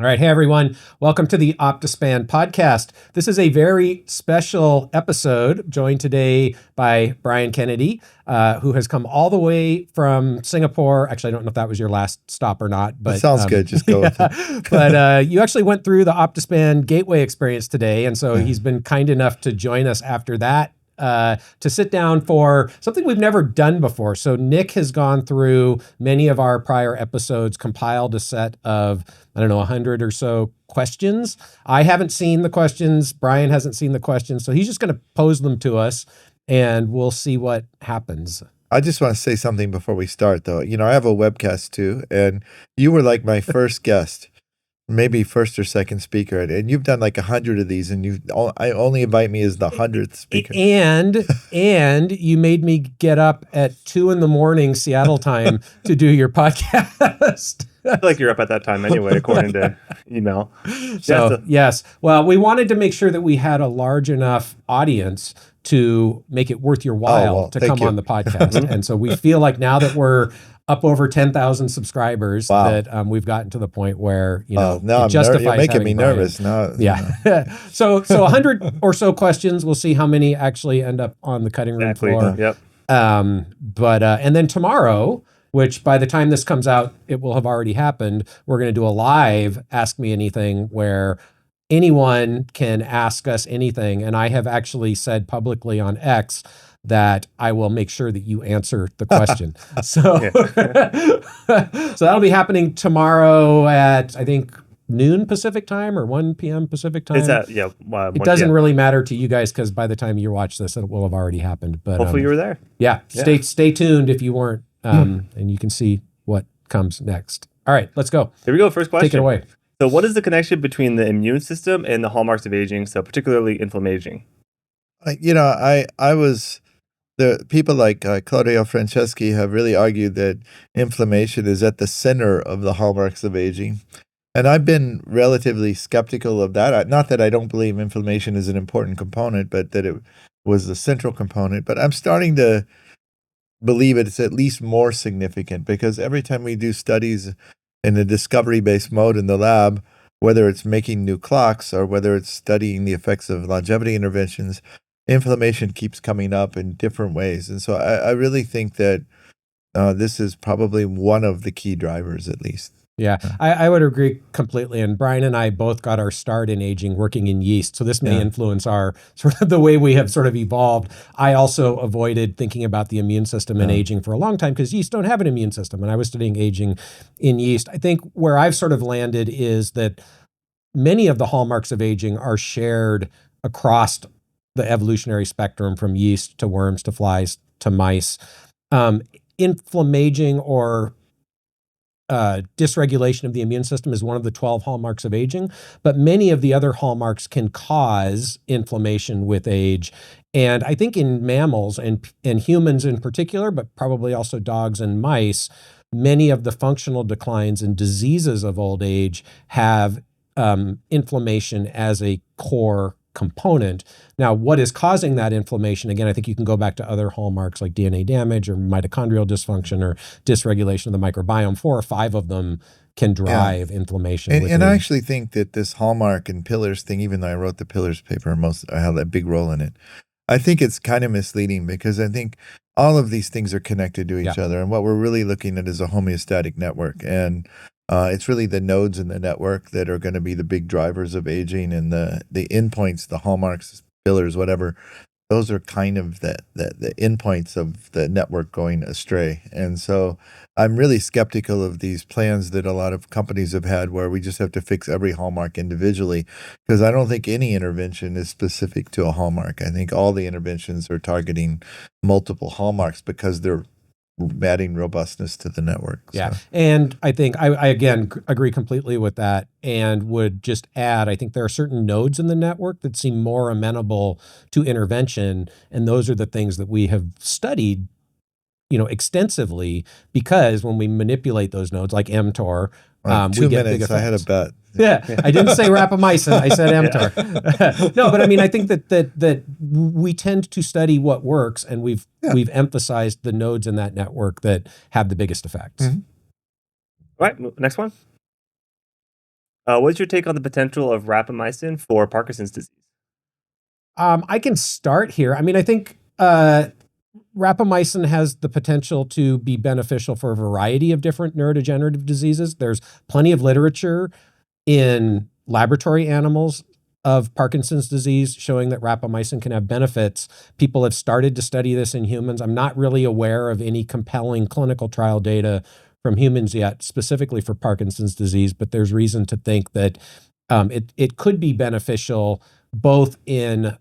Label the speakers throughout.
Speaker 1: All right. Hey, everyone. Welcome to the Optispan podcast. This is a very special episode, joined today by Brian Kennedy, who has come all the way from Singapore. Actually, I don't know if that was your last stop or not. But
Speaker 2: that sounds good. Just go with it.
Speaker 1: But you actually went through the Optispan Gateway experience today. And so he's been kind enough to join us after that to sit down for something we've never done before. So Nick has gone through many of our prior episodes, compiled a set of, 100 or so questions. I haven't seen the questions. Brian hasn't seen the questions. So he's just going to pose them to us and we'll see what happens.
Speaker 2: I just want to say something before we start, though. I have a webcast too, and you were like my first guest. Maybe first or second speaker, and you've done like 100 of these, and I only invite me as the 100th speaker.
Speaker 1: And you made me get up at 2 a.m. Seattle time to do your podcast.
Speaker 3: I feel like you're up at that time anyway, according to email.
Speaker 1: So yes, well, we wanted to make sure that we had a large enough audience to make it worth your while to come on the podcast, and so we feel like now that we're up over 10,000 subscribers, that we've gotten to the point where it justifies.
Speaker 2: You're making me
Speaker 1: Brian.
Speaker 2: nervous now.
Speaker 1: Yeah. So 100 or so questions. We'll see how many actually end up on the cutting room floor.
Speaker 3: Yep.
Speaker 1: But and then tomorrow, which by the time this comes out, it will have already happened, we're going to do a live Ask Me Anything where anyone can ask us anything. And I have actually said publicly on X that I will make sure that you answer the question. So that'll be happening tomorrow at, I think, noon Pacific time or 1 p.m. Pacific time.
Speaker 3: Is that,
Speaker 1: it doesn't really matter to you guys because by the time you watch this, it will have already happened. But
Speaker 3: hopefully you were there.
Speaker 1: Yeah. Stay tuned if you weren't, and you can see what comes next. All right, let's go.
Speaker 3: Here we go. First question.
Speaker 1: Take it away.
Speaker 3: So what is the connection between the immune system and the hallmarks of aging, so particularly inflammation?
Speaker 2: The people like Claudio Franceschi have really argued that inflammation is at the center of the hallmarks of aging. And I've been relatively skeptical of that. Not that I don't believe inflammation is an important component, but that it was the central component. But I'm starting to believe it's at least more significant because every time we do studies in a discovery-based mode in the lab, whether it's making new clocks or whether it's studying the effects of longevity interventions, inflammation keeps coming up in different ways. And so I really think that this is probably one of the key drivers, at least.
Speaker 1: Yeah, I would agree completely. And Brian and I both got our start in aging working in yeast. So this may influence our sort of the way we have sort of evolved. I also avoided thinking about the immune system in aging for a long time because yeast don't have an immune system. And I was studying aging in yeast. I think where I've sort of landed is that many of the hallmarks of aging are shared across the evolutionary spectrum from yeast to worms to flies to mice. Inflammaging or dysregulation of the immune system is one of the 12 hallmarks of aging, but many of the other hallmarks can cause inflammation with age. And I think in mammals and humans in particular, but probably also dogs and mice, many of the functional declines and diseases of old age have inflammation as a core component. Now, what is causing that inflammation? Again, I think you can go back to other hallmarks like DNA damage or mitochondrial dysfunction or dysregulation of the microbiome. 4 or 5 of them can drive inflammation.
Speaker 2: And I actually think that this hallmark and pillars thing, even though I wrote the pillars paper, I had a big role in it. I think it's kind of misleading because I think all of these things are connected to each other. And what we're really looking at is a homeostatic network. And it's really the nodes in the network that are going to be the big drivers of aging, and the endpoints, the hallmarks, pillars, whatever. Those are kind of the endpoints of the network going astray. And so I'm really skeptical of these plans that a lot of companies have had where we just have to fix every hallmark individually, because I don't think any intervention is specific to a hallmark. I think all the interventions are targeting multiple hallmarks because they're adding robustness to the network.
Speaker 1: Yeah. And I think I again agree completely with that and would just add, I think there are certain nodes in the network that seem more amenable to intervention. And those are the things that we have studied, extensively, because when we manipulate those nodes like mTOR,
Speaker 2: we get big effects. I had a bet.
Speaker 1: Yeah, I didn't say rapamycin. I said mTOR. No, but I mean, I think that we tend to study what works, and we've emphasized the nodes in that network that have the biggest effects.
Speaker 3: Mm-hmm. All right, next one. What's your take on the potential of rapamycin for Parkinson's disease?
Speaker 1: I can start here. I mean, I think rapamycin has the potential to be beneficial for a variety of different neurodegenerative diseases. There's plenty of literature in laboratory animals of Parkinson's disease showing that rapamycin can have benefits. People have started to study this in humans. I'm not really aware of any compelling clinical trial data from humans yet, specifically for Parkinson's disease, but there's reason to think that it could be beneficial both in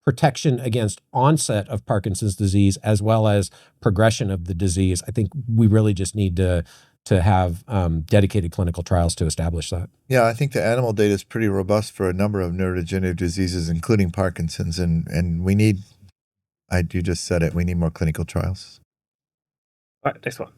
Speaker 1: protection against onset of Parkinson's disease as well as progression of the disease. I think we really just need to have dedicated clinical trials to establish that.
Speaker 2: Yeah, I think the animal data is pretty robust for a number of neurodegenerative diseases, including Parkinson's, and we need, you just said it, we need more clinical trials.
Speaker 3: All right, next one.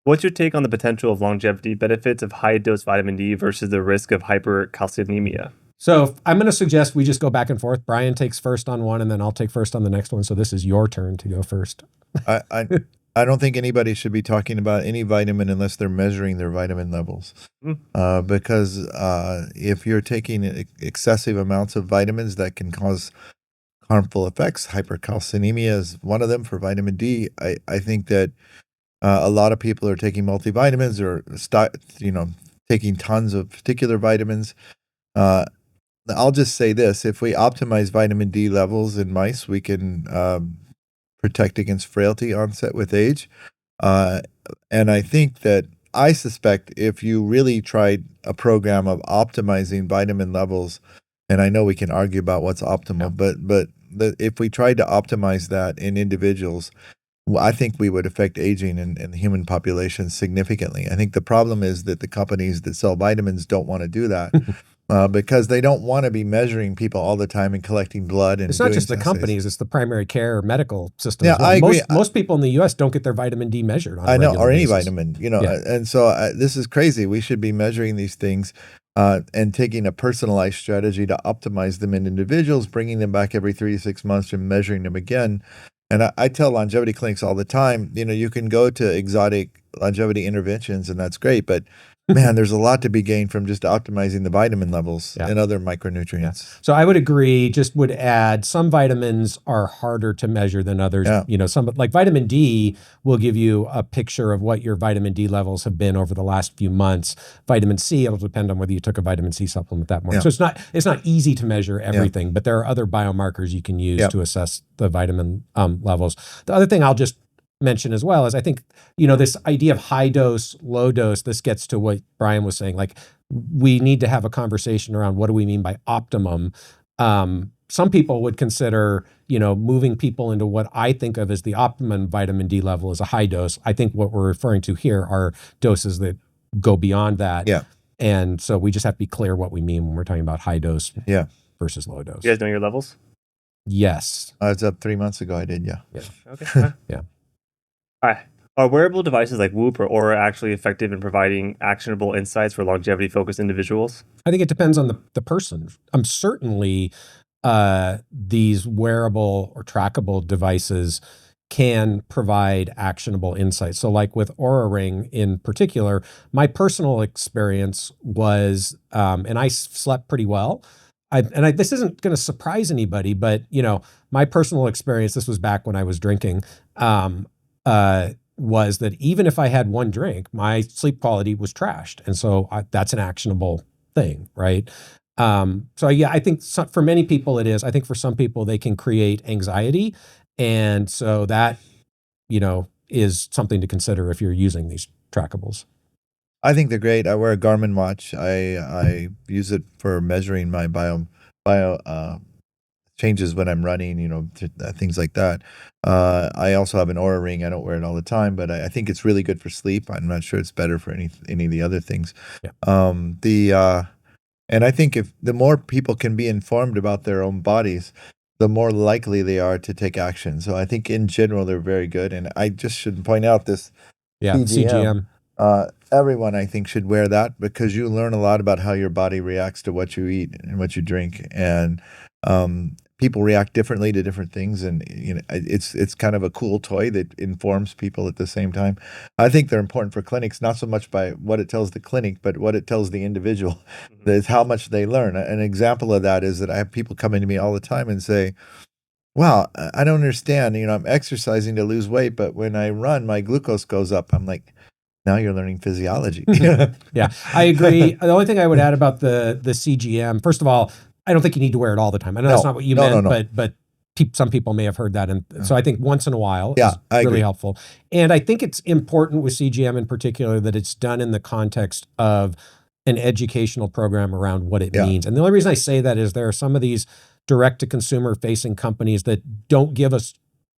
Speaker 3: What's your take on the potential of longevity benefits of high-dose vitamin D versus the risk of hypercalcinemia?
Speaker 1: So I'm going to suggest we just go back and forth. Brian takes first on one, and then I'll take first on the next one. So this is your turn to go first.
Speaker 2: I don't think anybody should be talking about any vitamin unless they're measuring their vitamin levels. Because if you're taking excessive amounts of vitamins, that can cause harmful effects. Hypercalcinemia is one of them for vitamin D. I think that a lot of people are taking multivitamins or taking tons of particular vitamins. I'll just say this: if we optimize vitamin D levels in mice, we can protect against frailty onset with age. And I suspect if you really tried a program of optimizing vitamin levels, and I know we can argue about what's optimal, but if we tried to optimize that in individuals, I think we would affect aging in the human population significantly. I think the problem is that the companies that sell vitamins don't want to do that. Because they don't want to be measuring people all the time and collecting blood. And
Speaker 1: it's not just the companies; it's the primary care medical system.
Speaker 2: Yeah, I agree.
Speaker 1: Most people in the U.S. don't get their vitamin D measured on a regular
Speaker 2: or any
Speaker 1: basis.
Speaker 2: vitamin, And so this is crazy. We should be measuring these things and taking a personalized strategy to optimize them in individuals, bringing them back every 3 to 6 months and measuring them again. And I tell longevity clinics all the time, you can go to exotic longevity interventions, and that's great, but man, there's a lot to be gained from just optimizing the vitamin levels and other micronutrients.
Speaker 1: Yeah. So I would agree, just would add some vitamins are harder to measure than others.
Speaker 2: Yeah.
Speaker 1: Some like vitamin D will give you a picture of what your vitamin D levels have been over the last few months. Vitamin C, it'll depend on whether you took a vitamin C supplement that morning.
Speaker 2: Yeah.
Speaker 1: So it's not easy to measure everything, but there are other biomarkers you can use to assess the vitamin levels. The other thing I'll just mention as well is I think, this idea of high dose, low dose, this gets to what Brian was saying, like we need to have a conversation around what do we mean by optimum. Some people would consider, moving people into what I think of as the optimum vitamin D level as a high dose. I think what we're referring to here are doses that go beyond that.
Speaker 2: Yeah.
Speaker 1: And so we just have to be clear what we mean when we're talking about high dose versus low dose.
Speaker 3: You guys know your levels?
Speaker 1: Yes.
Speaker 2: I was up 3 months ago. I did, yeah.
Speaker 3: Okay.
Speaker 1: Yeah.
Speaker 3: All right. Are wearable devices like Whoop or Aura actually effective in providing actionable insights for longevity-focused individuals?
Speaker 1: I think it depends on the person. Certainly, these wearable or trackable devices can provide actionable insights. So like with Oura Ring in particular, my personal experience was, and I slept pretty well. This isn't going to surprise anybody, but my personal experience, this was back when I was drinking, was that even if I had one drink, my sleep quality was trashed. And so that's an actionable thing, right? I think for many people it is. I think for some people they can create anxiety. And so that, is something to consider if you're using these trackables.
Speaker 2: I think they're great. I wear a Garmin watch. I use it for measuring my bio changes when I'm running, things like that. I also have an Oura Ring. I don't wear it all the time, but I think it's really good for sleep. I'm not sure it's better for any of the other things.
Speaker 1: Yeah.
Speaker 2: And I think if the more people can be informed about their own bodies, the more likely they are to take action. So I think in general they're very good. And I just should point out this
Speaker 1: CGM.
Speaker 2: Everyone, I think, should wear that because you learn a lot about how your body reacts to what you eat and what you drink. And people react differently to different things, and it's kind of a cool toy that informs people at the same time. I think they're important for clinics, not so much by what it tells the clinic, but what it tells the individual. Is how much they learn. An example of that is that I have people coming to me all the time and say, "Wow, I don't understand. I'm exercising to lose weight, but when I run, my glucose goes up." I'm like, now you're learning physiology.
Speaker 1: Yeah, I agree. The only thing I would add about the CGM, first of all, I don't think you need to wear it all the time. I know that's not what you meant, but some people may have heard that. And so I think once in a while is really helpful. And I think it's important with CGM in particular that it's done in the context of an educational program around what it means. And the only reason I say that is there are some of these direct-to-consumer facing companies that don't give us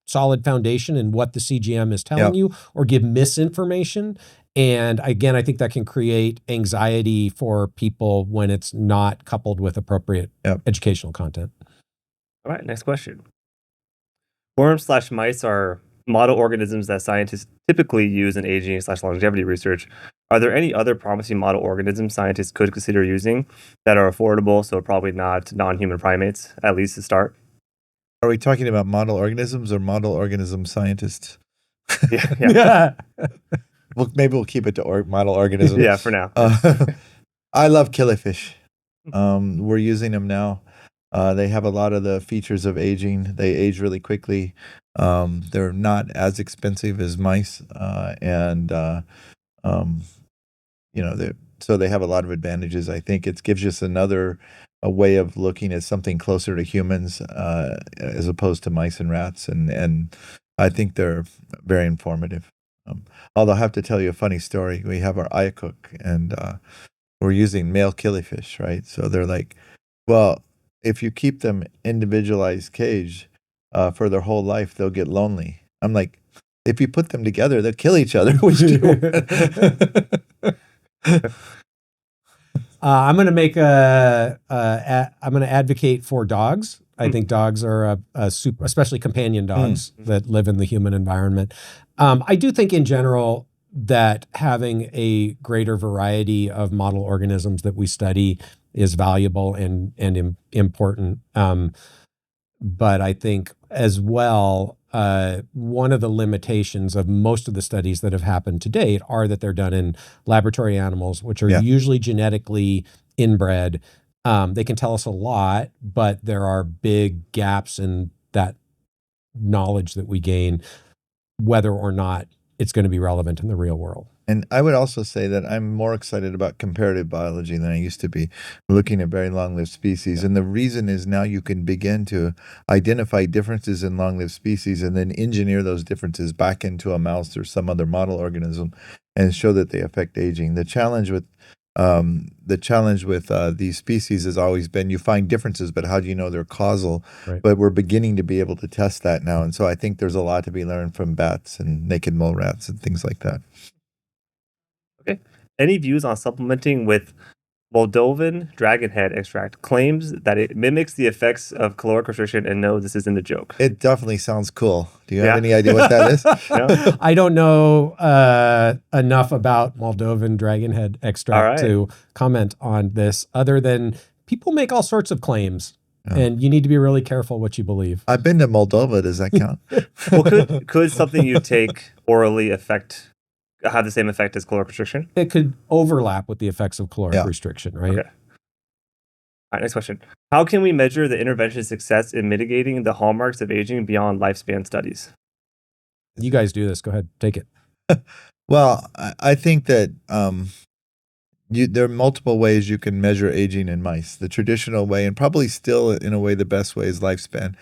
Speaker 1: solid foundation in what the CGM is telling you, or give misinformation. And again, I think that can create anxiety for people when it's not coupled with appropriate educational content.
Speaker 3: All right, next question. Worms/mice are model organisms that scientists typically use in aging/longevity research. Are there any other promising model organisms scientists could consider using that are affordable, so probably not non-human primates, at least to start?
Speaker 2: Are we talking about model organisms or model organism scientists?
Speaker 3: Yeah.
Speaker 2: Well, maybe we'll keep it to model organisms.
Speaker 3: Yeah, for now.
Speaker 2: I love killifish. We're using them now. They have a lot of the features of aging. They age really quickly. They're not as expensive as mice, so they have a lot of advantages. I think it gives us a way of looking at something closer to humans as opposed to mice and rats, and I think they're very informative. Although I have to tell you a funny story. We have our ayacook, and we're using male killifish, right? So they're like, well, if you keep them individualized cage for their whole life, they'll get lonely. I'm like, if you put them together, they'll kill each other. Which do you
Speaker 1: I'm going to I'm going to advocate for dogs. I think dogs are especially companion dogs that live in the human environment. I do think in general that having a greater variety of model organisms that we study is valuable and important. But I think as well, one of the limitations of most of the studies that have happened to date are that they're done in laboratory animals, which are usually genetically inbred. They can tell us a lot, but there are big gaps in that knowledge that we gain, whether or not it's going to be relevant in the real world.
Speaker 2: And I would also say that I'm more excited about comparative biology than I used to be, looking at very long-lived species. And the reason is now you can begin to identify differences in long-lived species and then engineer those differences back into a mouse or some other model organism and show that they affect aging. The challenge with these species has always been you find differences, but how do you know they're causal?
Speaker 1: Right.
Speaker 2: But we're beginning to be able to test that now. And so I think there's a lot to be learned from bats and naked mole rats and things like that.
Speaker 3: Okay. Any views on supplementing with maldovan dragonhead extract? Claims that it mimics the effects of caloric restriction, and no, this isn't a joke.
Speaker 2: It definitely sounds cool. Do you have any idea what that is?
Speaker 3: No?
Speaker 1: I don't know enough about maldovan dragonhead extract to comment on this, other than people make all sorts of claims. And you need to be really careful what you believe.
Speaker 2: I've been to Moldova. Does that count?
Speaker 3: Well, could something you take orally have the same effect as caloric restriction?
Speaker 1: It could overlap with the effects of caloric restriction, right?
Speaker 3: Okay. All right, next question. How can we measure the intervention success in mitigating the hallmarks of aging beyond lifespan studies?
Speaker 1: You guys do this. Go ahead, take it.
Speaker 2: Well, I think that there are multiple ways you can measure aging in mice. The traditional way, and probably still in a way the best way, is lifespan.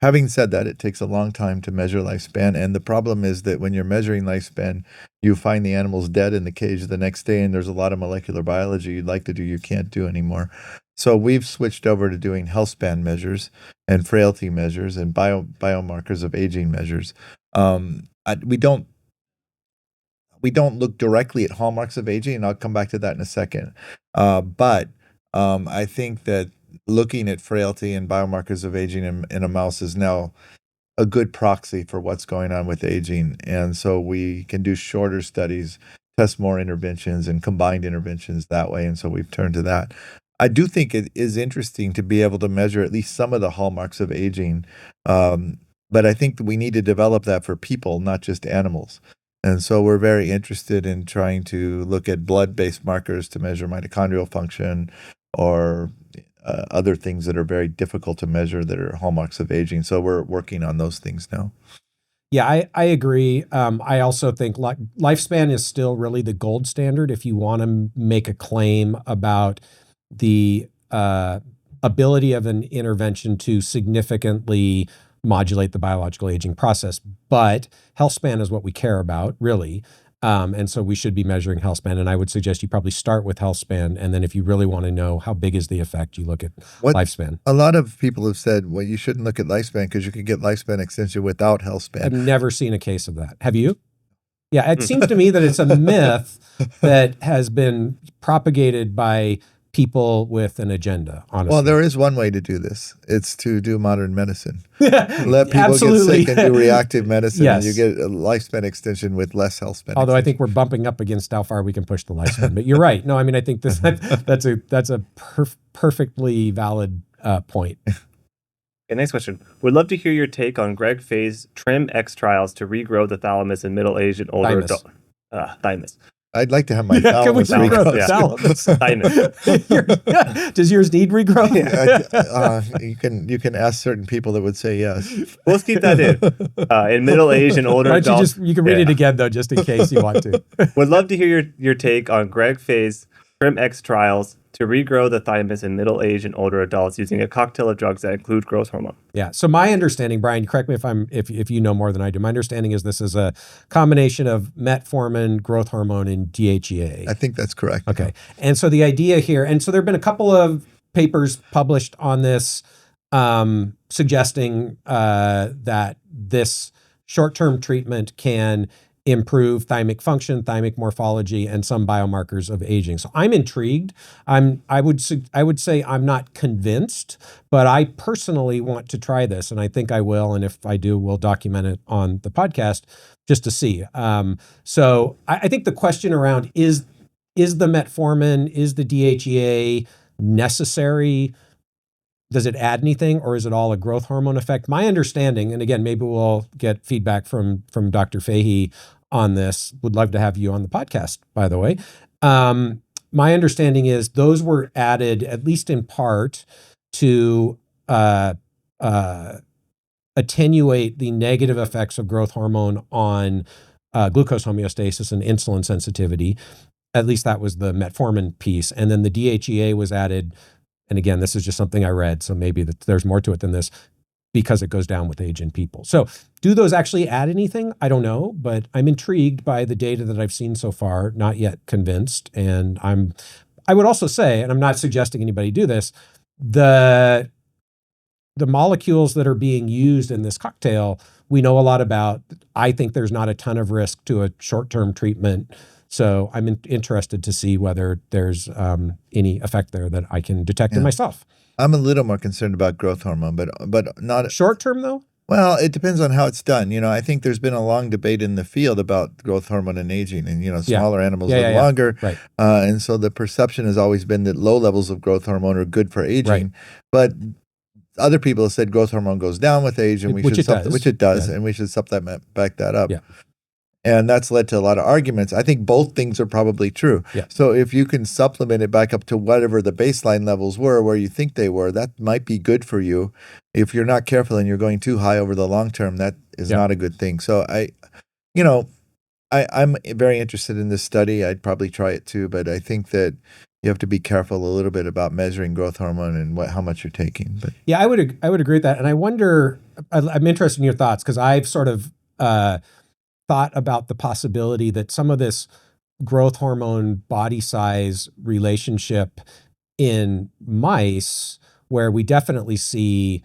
Speaker 2: Having said that, it takes a long time to measure lifespan, and the problem is that when you're measuring lifespan, you find the animals dead in the cage the next day, and there's a lot of molecular biology you'd like to do you can't do anymore. So we've switched over to doing healthspan measures and frailty measures and biomarkers of aging measures. We don't look directly at hallmarks of aging, and I'll come back to that in a second. But I think that looking at frailty and biomarkers of aging in a mouse is now a good proxy for what's going on with aging. And so we can do shorter studies, test more interventions and combined interventions that way. And so we've turned to that. I do think it is interesting to be able to measure at least some of the hallmarks of aging. But I think that we need to develop that for people, not just animals. And so we're very interested in trying to look at blood-based markers to measure mitochondrial function or other things that are very difficult to measure that are hallmarks of aging. So we're working on those things now.
Speaker 1: Yeah, I agree. I also think lifespan is still really the gold standard if you want to make a claim about the ability of an intervention to significantly modulate the biological aging process. But healthspan is what we care about, really. And so we should be measuring healthspan. And I would suggest you probably start with healthspan. And then if you really want to know how big is the effect, you look at lifespan.
Speaker 2: A lot of people have said, well, you shouldn't look at lifespan because you can get lifespan extension without healthspan.
Speaker 1: I've never seen a case of that. Have you? Yeah, it seems to me that it's a myth that has been propagated by people with an agenda, honestly.
Speaker 2: Well, there is one way to do this. It's to do modern medicine. Let people get sick and do reactive medicine, and you get a lifespan extension with less healthspan.
Speaker 1: Although I think we're bumping up against how far we can push the lifespan. But you're right. No, I mean, I think that's a perfectly valid point.
Speaker 3: Okay, next question. Would love to hear your take on Greg Fay's TRIM-X trials to regrow the thalamus in middle-aged and older adults. Thymus.
Speaker 2: I'd like to have my thalamus regrow.
Speaker 3: Thalamus.
Speaker 1: Does yours need regrowth?
Speaker 2: You can ask certain people that would say yes.
Speaker 3: Well, let's keep that in middle-aged and older adults.
Speaker 1: You can read it again, though, just in case you want to.
Speaker 3: Would love to hear your take on Greg Fay's TRIM-X trials to regrow the thymus in middle-aged and older adults using a cocktail of drugs that include growth hormone.
Speaker 1: Yeah. So my understanding, Brian, correct me if you know more than I do. My understanding is this is a combination of metformin, growth hormone, and DHEA.
Speaker 2: I think that's correct.
Speaker 1: Okay. And so the idea here, and so there have been a couple of papers published on this suggesting that this short-term treatment can improve thymic function, thymic morphology, and some biomarkers of aging. So I'm intrigued. I would say I'm not convinced, but I personally want to try this, and I think I will. And if I do, we'll document it on the podcast just to see. So I think the question around is the metformin, is the DHEA necessary? Does it add anything, or is it all a growth hormone effect? My understanding, and again, maybe we'll get feedback from Dr. Fahey on this. Would love to have you on the podcast, by the way. My understanding is those were added, at least in part, to attenuate the negative effects of growth hormone on glucose homeostasis and insulin sensitivity. At least that was the metformin piece. And then the DHEA was added. And again, this is just something I read, so maybe there's more to it than this, because it goes down with age in people. So do those actually add anything? I don't know, but I'm intrigued by the data that I've seen so far, not yet convinced. And I would also say, and I'm not suggesting anybody do this, the molecules that are being used in this cocktail, we know a lot about. I think there's not a ton of risk to a short-term treatment. So I'm interested to see whether there's any effect there that I can detect in myself.
Speaker 2: I'm a little more concerned about growth hormone, but not
Speaker 1: short term though.
Speaker 2: Well, it depends on how it's done. I think there's been a long debate in the field about growth hormone and aging, and smaller animals live longer,
Speaker 1: right?
Speaker 2: And so the perception has always been that low levels of growth hormone are good for aging,
Speaker 1: right.
Speaker 2: But other people have said growth hormone goes down with age, and which it does,
Speaker 1: yeah.
Speaker 2: And we should back that up.
Speaker 1: Yeah.
Speaker 2: And that's led to a lot of arguments. I think both things are probably true.
Speaker 1: Yeah.
Speaker 2: So if you can supplement it back up to whatever the baseline levels were, where you think they were, that might be good for you. If you're not careful and you're going too high over the long term, that is not a good thing. So I'm very interested in this study. I'd probably try it too, but I think that you have to be careful a little bit about measuring growth hormone and how much you're taking. But
Speaker 1: yeah, I would agree with that. And I wonder, I'm interested in your thoughts, because I've sort of thought about the possibility that some of this growth hormone body size relationship in mice, where we definitely see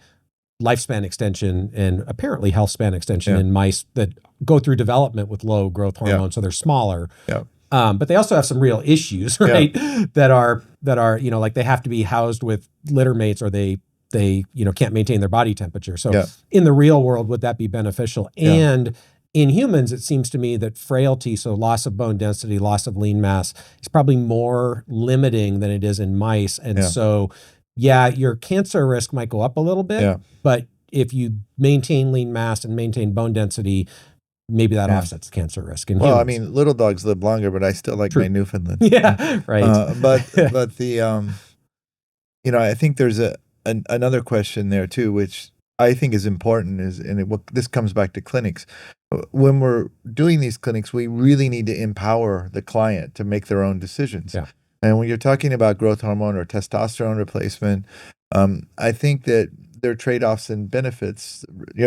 Speaker 1: lifespan extension and apparently health span extension in mice that go through development with low growth hormone, so they're smaller.
Speaker 2: Yeah.
Speaker 1: But they also have some real issues, right? That are like they have to be housed with litter mates, or they can't maintain their body temperature. So in the real world, would that be beneficial? And in humans, it seems to me that frailty, so loss of bone density, loss of lean mass, is probably more limiting than it is in mice. And so, your cancer risk might go up a little bit, but if you maintain lean mass and maintain bone density, maybe that offsets the cancer risk in humans.
Speaker 2: I mean, little dogs live longer, but I still like my Newfoundland.
Speaker 1: Yeah, right.
Speaker 2: But the I think there's another question there too, which I think is important, this comes back to clinics. When we're doing these clinics, we really need to empower the client to make their own decisions. Yeah. And when you're talking about growth hormone or testosterone replacement, I think that there are trade-offs and benefits,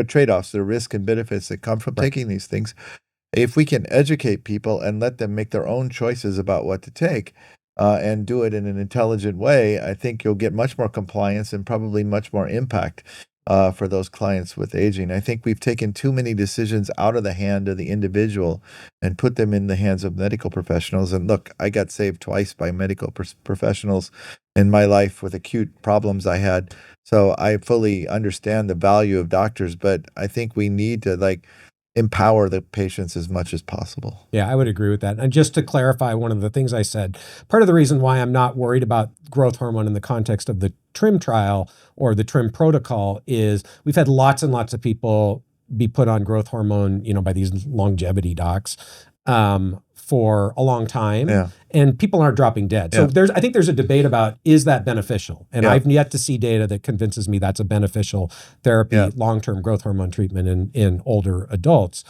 Speaker 2: trade-offs, the risk and benefits that come from taking these things. If we can educate people and let them make their own choices about what to take, and do it in an intelligent way, I think you'll get much more compliance and probably much more impact for those clients with aging. I think we've taken too many decisions out of the hand of the individual and put them in the hands of medical professionals. And look, I got saved twice by medical professionals in my life with acute problems I had. So I fully understand the value of doctors, but I think we need to empower the patients as much as possible.
Speaker 1: Yeah, I would agree with that. And just to clarify one of the things I said, part of the reason why I'm not worried about growth hormone in the context of the TRIM trial or the TRIM protocol is we've had lots and lots of people be put on growth hormone, by these longevity docs for a long time, and people aren't dropping dead. So I think there's a debate about, is that beneficial? And I've yet to see data that convinces me that's a beneficial therapy, long-term growth hormone treatment in older adults.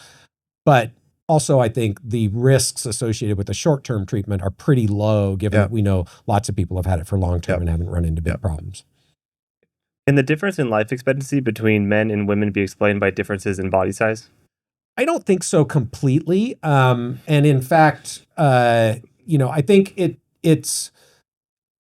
Speaker 1: But also, I think the risks associated with the short-term treatment are pretty low, given that we know lots of people have had it for long-term and haven't run into big problems.
Speaker 3: Can the difference in life expectancy between men and women be explained by differences in body size?
Speaker 1: I don't think so completely. And in fact, I think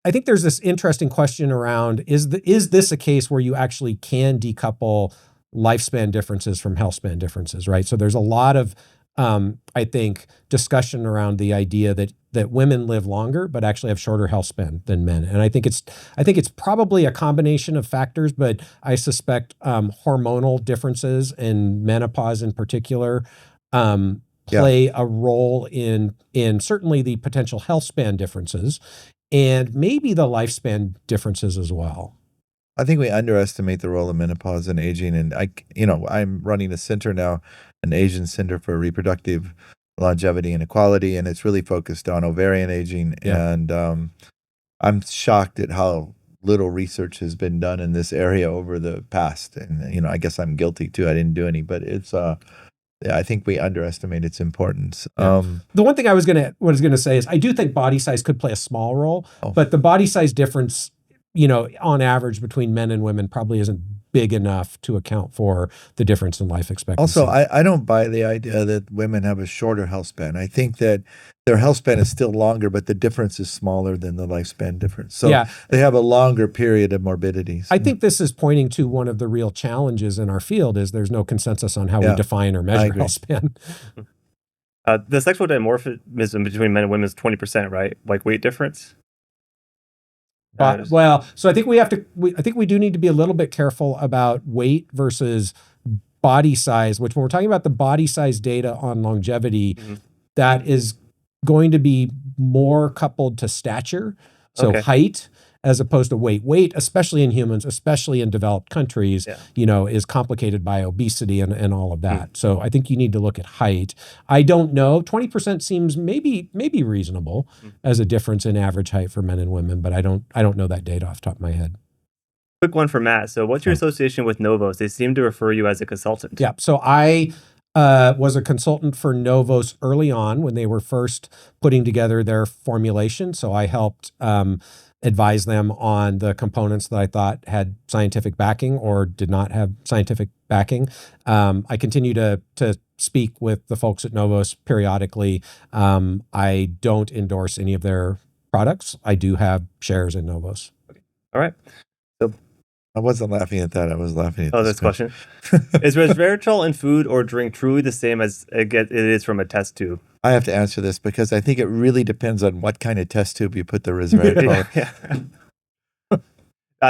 Speaker 1: I think there's this interesting question around, is this a case where you actually can decouple lifespan differences from health span differences, right? So there's a lot of, I think, discussion around the idea that women live longer, but actually have shorter health span than men. And I think it's probably a combination of factors, but I suspect hormonal differences and menopause in particular play a role in certainly the potential health span differences and maybe the lifespan differences as well.
Speaker 2: I think we underestimate the role of menopause and aging. And I'm running a center now, an Asian Center for Reproductive Longevity and Equality, and it's really focused on ovarian aging. And I'm shocked at how little research has been done in this area over the past. And I guess I'm guilty too. I didn't do any, but it's I think we underestimate its importance.
Speaker 1: The one thing I was gonna say is I do think body size could play a small role, but the body size difference, on average between men and women probably isn't big enough to account for the difference in life expectancy.
Speaker 2: Also, I don't buy the idea that women have a shorter health span. I think that their health span is still longer, but the difference is smaller than the lifespan difference. So they have a longer period of morbidity. So.
Speaker 1: I think this is pointing to one of the real challenges in our field is there's no consensus on how we define or measure health span.
Speaker 3: The sexual dimorphism between men and women is 20%, right? Like weight difference?
Speaker 1: So I think we do need to be a little bit careful about weight versus body size, which when we're talking about the body size data on longevity, that is going to be more coupled to stature. So height as opposed to weight. Weight, especially in humans, especially in developed countries, is complicated by obesity and all of that. So I think you need to look at height. I don't know. 20% seems maybe reasonable as a difference in average height for men and women, but I don't know that data off the top of my head.
Speaker 3: Quick one for Matt. So what's your association with Novos? They seem to refer you as a consultant.
Speaker 1: Yeah. So I was a consultant for Novos early on when they were first putting together their formulation. So I helped advise them on the components that I thought had scientific backing or did not have scientific backing. I continue to speak with the folks at Novos periodically. I don't endorse any of their products. I do have shares in Novos.
Speaker 3: Okay. All right. So
Speaker 2: I wasn't laughing at that. I was laughing at
Speaker 3: this question. Is resveratrol in food or drink truly the same as it is from a test tube?
Speaker 2: I have to answer this because I think it really depends on what kind of test tube you put the resveratrol in.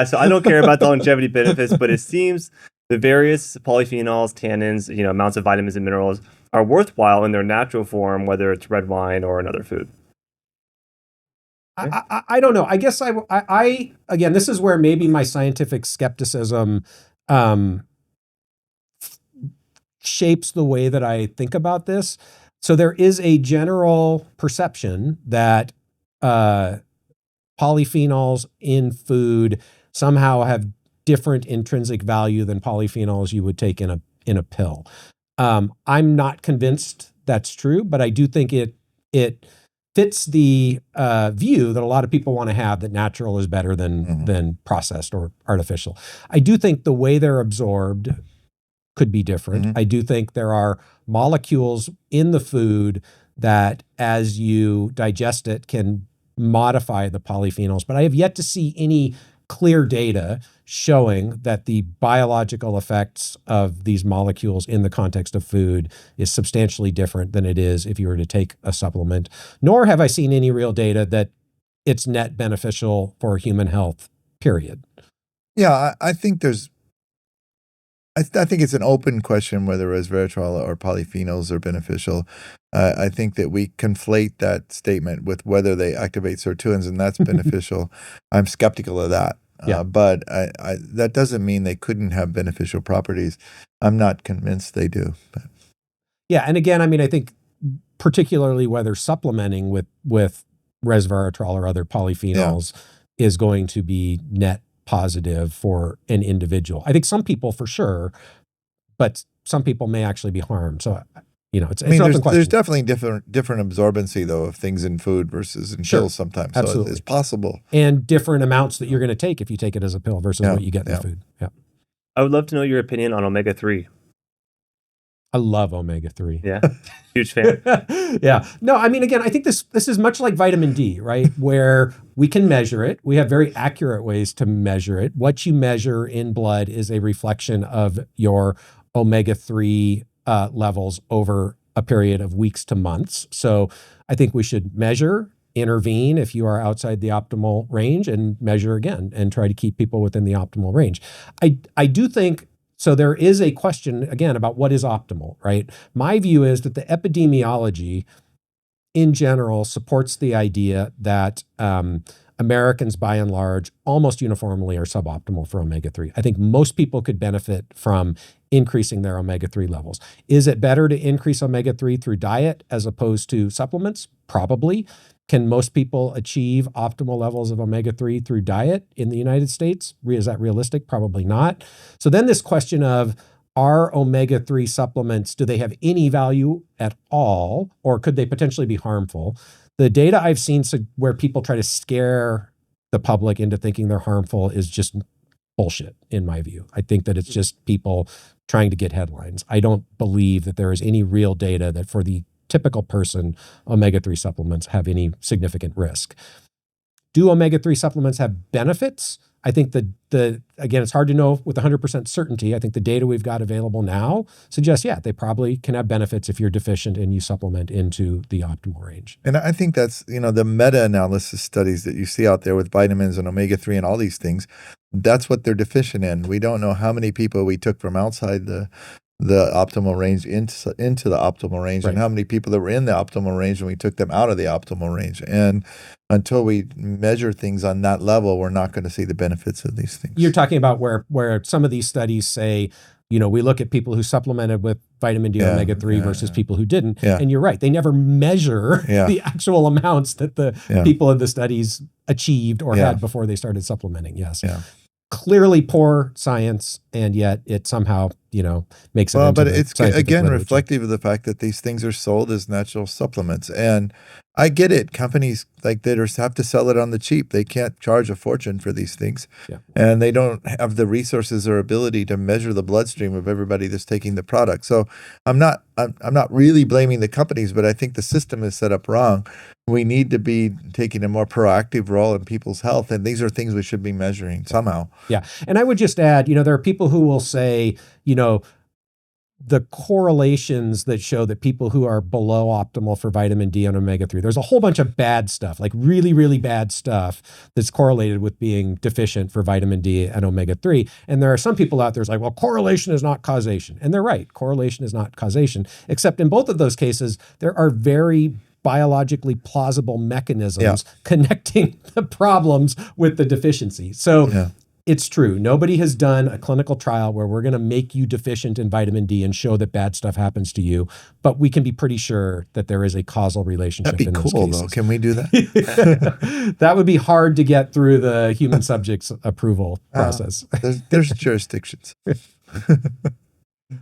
Speaker 3: So I don't care about the longevity benefits, but it seems the various polyphenols, tannins, amounts of vitamins and minerals are worthwhile in their natural form, whether it's red wine or another food?
Speaker 1: I don't know. I guess I again, this is where maybe my scientific skepticism um, shapes the way that I think about this. So there is a general perception that polyphenols in food somehow have different intrinsic value than polyphenols you would take in a pill. I'm not convinced that's true, but I do think it fits the view that a lot of people want to have, that natural is better than processed or artificial. I do think the way they're absorbed could be different. I do think there are molecules in the food that, as you digest it, can modify the polyphenols. But I have yet to see any clear data showing that the biological effects of these molecules in the context of food is substantially different than it is if you were to take a supplement. Nor have I seen any real data that it's net beneficial for human health, period.
Speaker 2: Yeah, I think there's I think it's an open question whether resveratrol or polyphenols are beneficial. I think that we conflate that statement with whether they activate sirtuins, and that's beneficial. I'm skeptical of that.
Speaker 1: Yeah.
Speaker 2: But that doesn't mean they couldn't have beneficial properties. I'm not convinced they do. But.
Speaker 1: Yeah, and again, I mean, I think particularly whether supplementing with resveratrol or other polyphenols is going to be net positive for an individual. I think some people for sure, but some people may actually be harmed. So, it's an open question.
Speaker 2: There's definitely different absorbency though of things in food versus in pills sometimes.
Speaker 1: Absolutely.
Speaker 2: So it's possible.
Speaker 1: And different amounts that you're going to take if you take it as a pill versus what you get in the food. Yeah.
Speaker 3: I would love to know your opinion on omega-3.
Speaker 1: I love omega-3.
Speaker 3: Yeah. Huge fan.
Speaker 1: Yeah. No, I mean, again, I think this is much like vitamin D, right? Where we can measure it. We have very accurate ways to measure it. What you measure in blood is a reflection of your omega-3 levels over a period of weeks to months. So I think we should measure, intervene if you are outside the optimal range, and measure again and try to keep people within the optimal range. I do think, so there is a question, again, about what is optimal, right? My view is that the epidemiology in general supports the idea that Americans, by and large, almost uniformly are suboptimal for omega-3. I think most people could benefit from increasing their omega-3 levels. Is it better to increase omega-3 through diet as opposed to supplements? Probably. Can most people achieve optimal levels of omega-3 through diet in the United States? Is that realistic? Probably not. So then this question of, are omega-3 supplements, do they have any value at all, or could they potentially be harmful? The data I've seen where people try to scare the public into thinking they're harmful is just bullshit, in my view. I think that it's just people trying to get headlines. I don't believe that there is any real data that for the typical person, omega-3 supplements have any significant risk. Do omega-3 supplements have benefits? I think again, it's hard to know with 100% certainty. I think the data we've got available now suggests, they probably can have benefits if you're deficient and you supplement into the optimal range.
Speaker 2: And I think that's, the meta-analysis studies that you see out there with vitamins and omega-3 and all these things, that's what they're deficient in. We don't know how many people we took from outside the optimal range into the optimal range,
Speaker 1: right,
Speaker 2: and how many people that were in the optimal range and we took them out of the optimal range. And until we measure things on that level, we're not going to see the benefits of these things.
Speaker 1: You're talking about where some of these studies say, we look at people who supplemented with vitamin D omega-3 versus people who didn't. Yeah. And you're right. They never measure the actual amounts that the people in the studies achieved or had before they started supplementing. Yes. Yeah. Clearly poor science, and yet it somehow, makes it.
Speaker 2: Well, but it's again reflective of the fact that these things are sold as natural supplements. And I get it. Companies like that have to sell it on the cheap. They can't charge a fortune for these things. Yeah. And they don't have the resources or ability to measure the bloodstream of everybody that's taking the product. So I'm not really blaming the companies, but I think the system is set up wrong. We need to be taking a more proactive role in people's health. And these are things we should be measuring somehow.
Speaker 1: Yeah. And I would just add, there are people who will say, the correlations that show that people who are below optimal for vitamin D and omega-3, there's a whole bunch of bad stuff, like really, really bad stuff that's correlated with being deficient for vitamin D and omega-3. And there are some people out there who's like, well, correlation is not causation. And they're right. Correlation is not causation, except in both of those cases, there are very biologically plausible mechanisms connecting the problems with the deficiency. So it's true. Nobody has done a clinical trial where we're going to make you deficient in vitamin D and show that bad stuff happens to you. But we can be pretty sure that there is a causal relationship.
Speaker 2: That'd be
Speaker 1: in those
Speaker 2: cool,
Speaker 1: cases.
Speaker 2: though. Can we do that?
Speaker 1: That would be hard to get through the human subjects approval process.
Speaker 2: There's jurisdictions.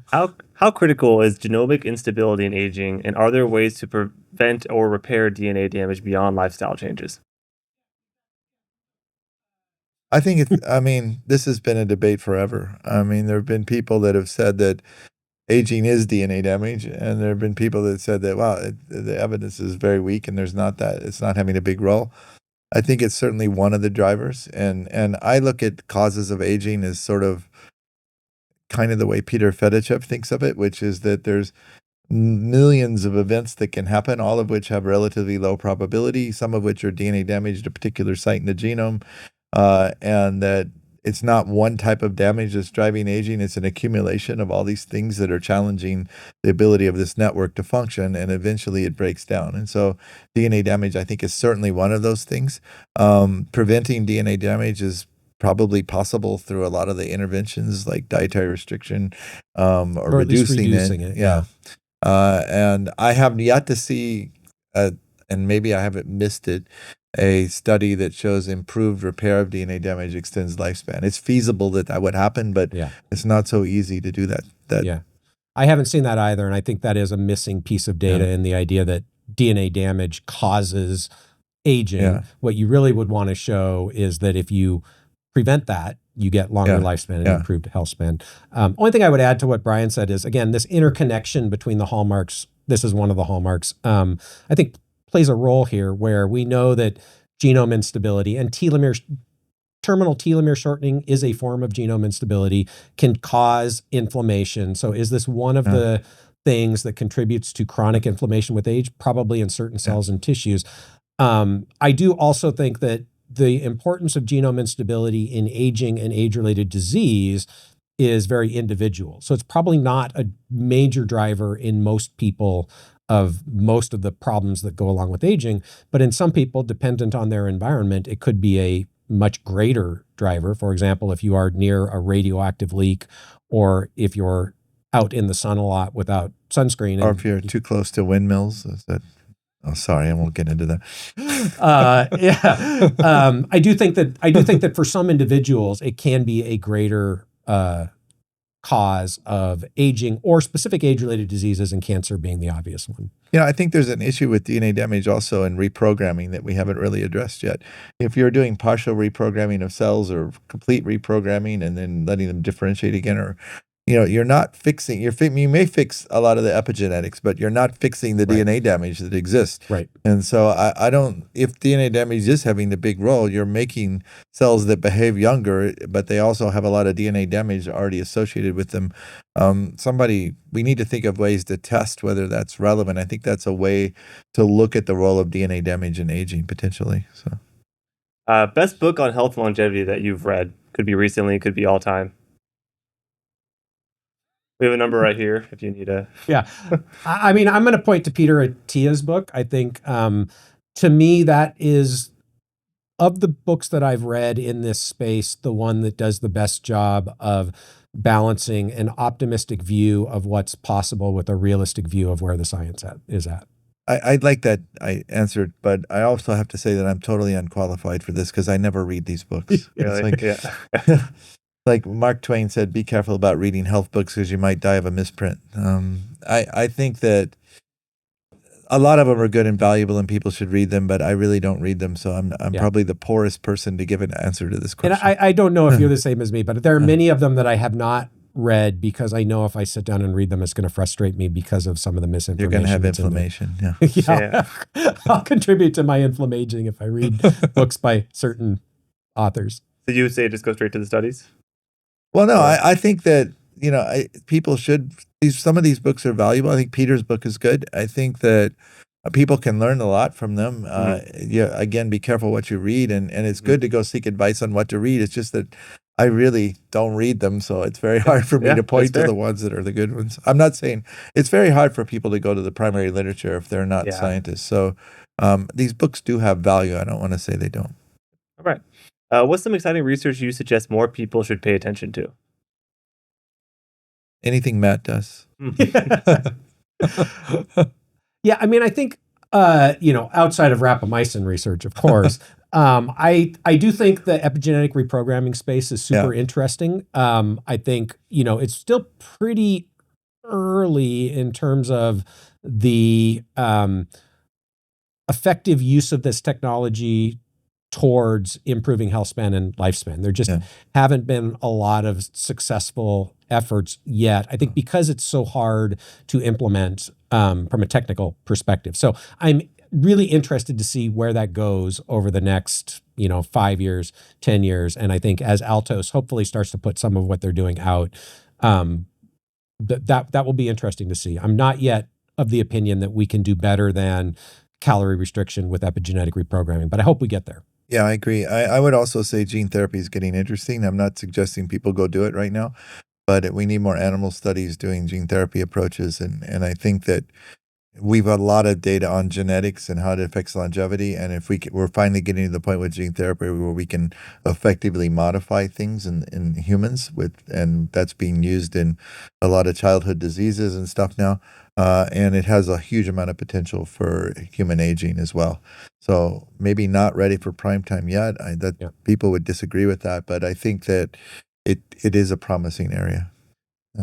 Speaker 3: How critical is genomic instability in aging, and are there ways to prevent or repair DNA damage beyond lifestyle changes?
Speaker 2: I think this has been a debate forever. I mean, there have been people that have said that aging is DNA damage, and there have been people that said that, wow, the evidence is very weak and it's not having a big role. I think it's certainly one of the drivers. And I look at causes of aging as sort of kind of the way Peter Fedichev thinks of it, which is that there's millions of events that can happen, all of which have relatively low probability, some of which are DNA damage to a particular site in the genome, and that it's not one type of damage that's driving aging. It's an accumulation of all these things that are challenging the ability of this network to function, and eventually it breaks down. And so DNA damage, I think, is certainly one of those things. Preventing DNA damage is probably possible through a lot of the interventions like dietary restriction or reducing it. Yeah. And I have yet to see, and maybe I haven't missed it, a study that shows improved repair of DNA damage extends lifespan. It's feasible that would happen, but it's not so easy to do that.
Speaker 1: I haven't seen that either, and I think that is a missing piece of data in the idea that DNA damage causes aging. Yeah. What you really would want to show is that if you prevent that, you get longer lifespan and improved health span. Only thing I would add to what Brian said is, again, this interconnection between the hallmarks, this is one of the hallmarks, I think plays a role here where we know that genome instability and terminal telomere shortening is a form of genome instability, can cause inflammation. So is this one of the things that contributes to chronic inflammation with age? Probably in certain cells and tissues. I do also think that the importance of genome instability in aging and age-related disease is very individual. So it's probably not a major driver in most people of most of the problems that go along with aging. But in some people, dependent on their environment, it could be a much greater driver. For example, if you are near a radioactive leak, or if you're out in the sun a lot without sunscreen.
Speaker 2: Or if you're too close to windmills. Oh, sorry, I won't get into that.
Speaker 1: I do think that for some individuals, it can be a greater cause of aging or specific age-related diseases, and cancer being the obvious one.
Speaker 2: I think there's an issue with DNA damage also in reprogramming that we haven't really addressed yet. If you're doing partial reprogramming of cells or complete reprogramming and then letting them differentiate again, or you're not fixing, you may fix a lot of the epigenetics, but you're not fixing the DNA damage that exists.
Speaker 1: Right.
Speaker 2: And so if DNA damage is having the big role, you're making cells that behave younger, but they also have a lot of DNA damage already associated with them. We need to think of ways to test whether that's relevant. I think that's a way to look at the role of DNA damage in aging potentially. So,
Speaker 3: best book on health and longevity that you've read, could be recently, could be all time. We have a number right here if you need a...
Speaker 1: Yeah. I mean, I'm going to point to Peter Attia's book. I think, to me, that is, of the books that I've read in this space, the one that does the best job of balancing an optimistic view of what's possible with a realistic view of where the science is at.
Speaker 2: I'd like that I answered, but I also have to say that I'm totally unqualified for this because I never read these books.
Speaker 3: Really?
Speaker 2: Like Mark Twain said, be careful about reading health books because you might die of a misprint. I think that a lot of them are good and valuable and people should read them, but I really don't read them. So I'm probably the poorest person to give an answer to this question.
Speaker 1: And I don't know if you're the same as me, but there are many of them that I have not read because I know if I sit down and read them, it's going to frustrate me because of some of the misinformation.
Speaker 2: You're going to have inflammation.
Speaker 1: I'll contribute to my inflammation if I read books by certain authors.
Speaker 3: So you would say just go straight to the studies?
Speaker 2: Well, no, I think that, people should some of these books are valuable. I think Peter's book is good. I think that people can learn a lot from them. Yeah, again, be careful what you read, and it's good to go seek advice on what to read. It's just that I really don't read them, so it's very hard for me to point to the ones that are the good ones. I'm not saying it's very hard for people to go to the primary literature if they're not scientists. So these books do have value. I don't want to say they don't.
Speaker 3: All right. What's some exciting research you suggest more people should pay attention to?
Speaker 2: Anything Matt does.
Speaker 1: Yeah, I mean, I think, outside of rapamycin research, of course, I do think the epigenetic reprogramming space is super interesting. I think, it's still pretty early in terms of the effective use of this technology towards improving health span and lifespan. There just haven't been a lot of successful efforts yet. I think because it's so hard to implement from a technical perspective. So I'm really interested to see where that goes over the next, 5 years, 10 years. And I think as Altos hopefully starts to put some of what they're doing out, that will be interesting to see. I'm not yet of the opinion that we can do better than calorie restriction with epigenetic reprogramming, but I hope we get there.
Speaker 2: Yeah, I agree. I would also say gene therapy is getting interesting. I'm not suggesting people go do it right now, but we need more animal studies doing gene therapy approaches. And I think that we've got a lot of data on genetics and how it affects longevity. And if we're finally getting to the point with gene therapy where we can effectively modify things in humans and that's being used in a lot of childhood diseases and stuff now. And it has a huge amount of potential for human aging as well. So maybe not ready for prime time yet. People would disagree with that, but I think that it is a promising area.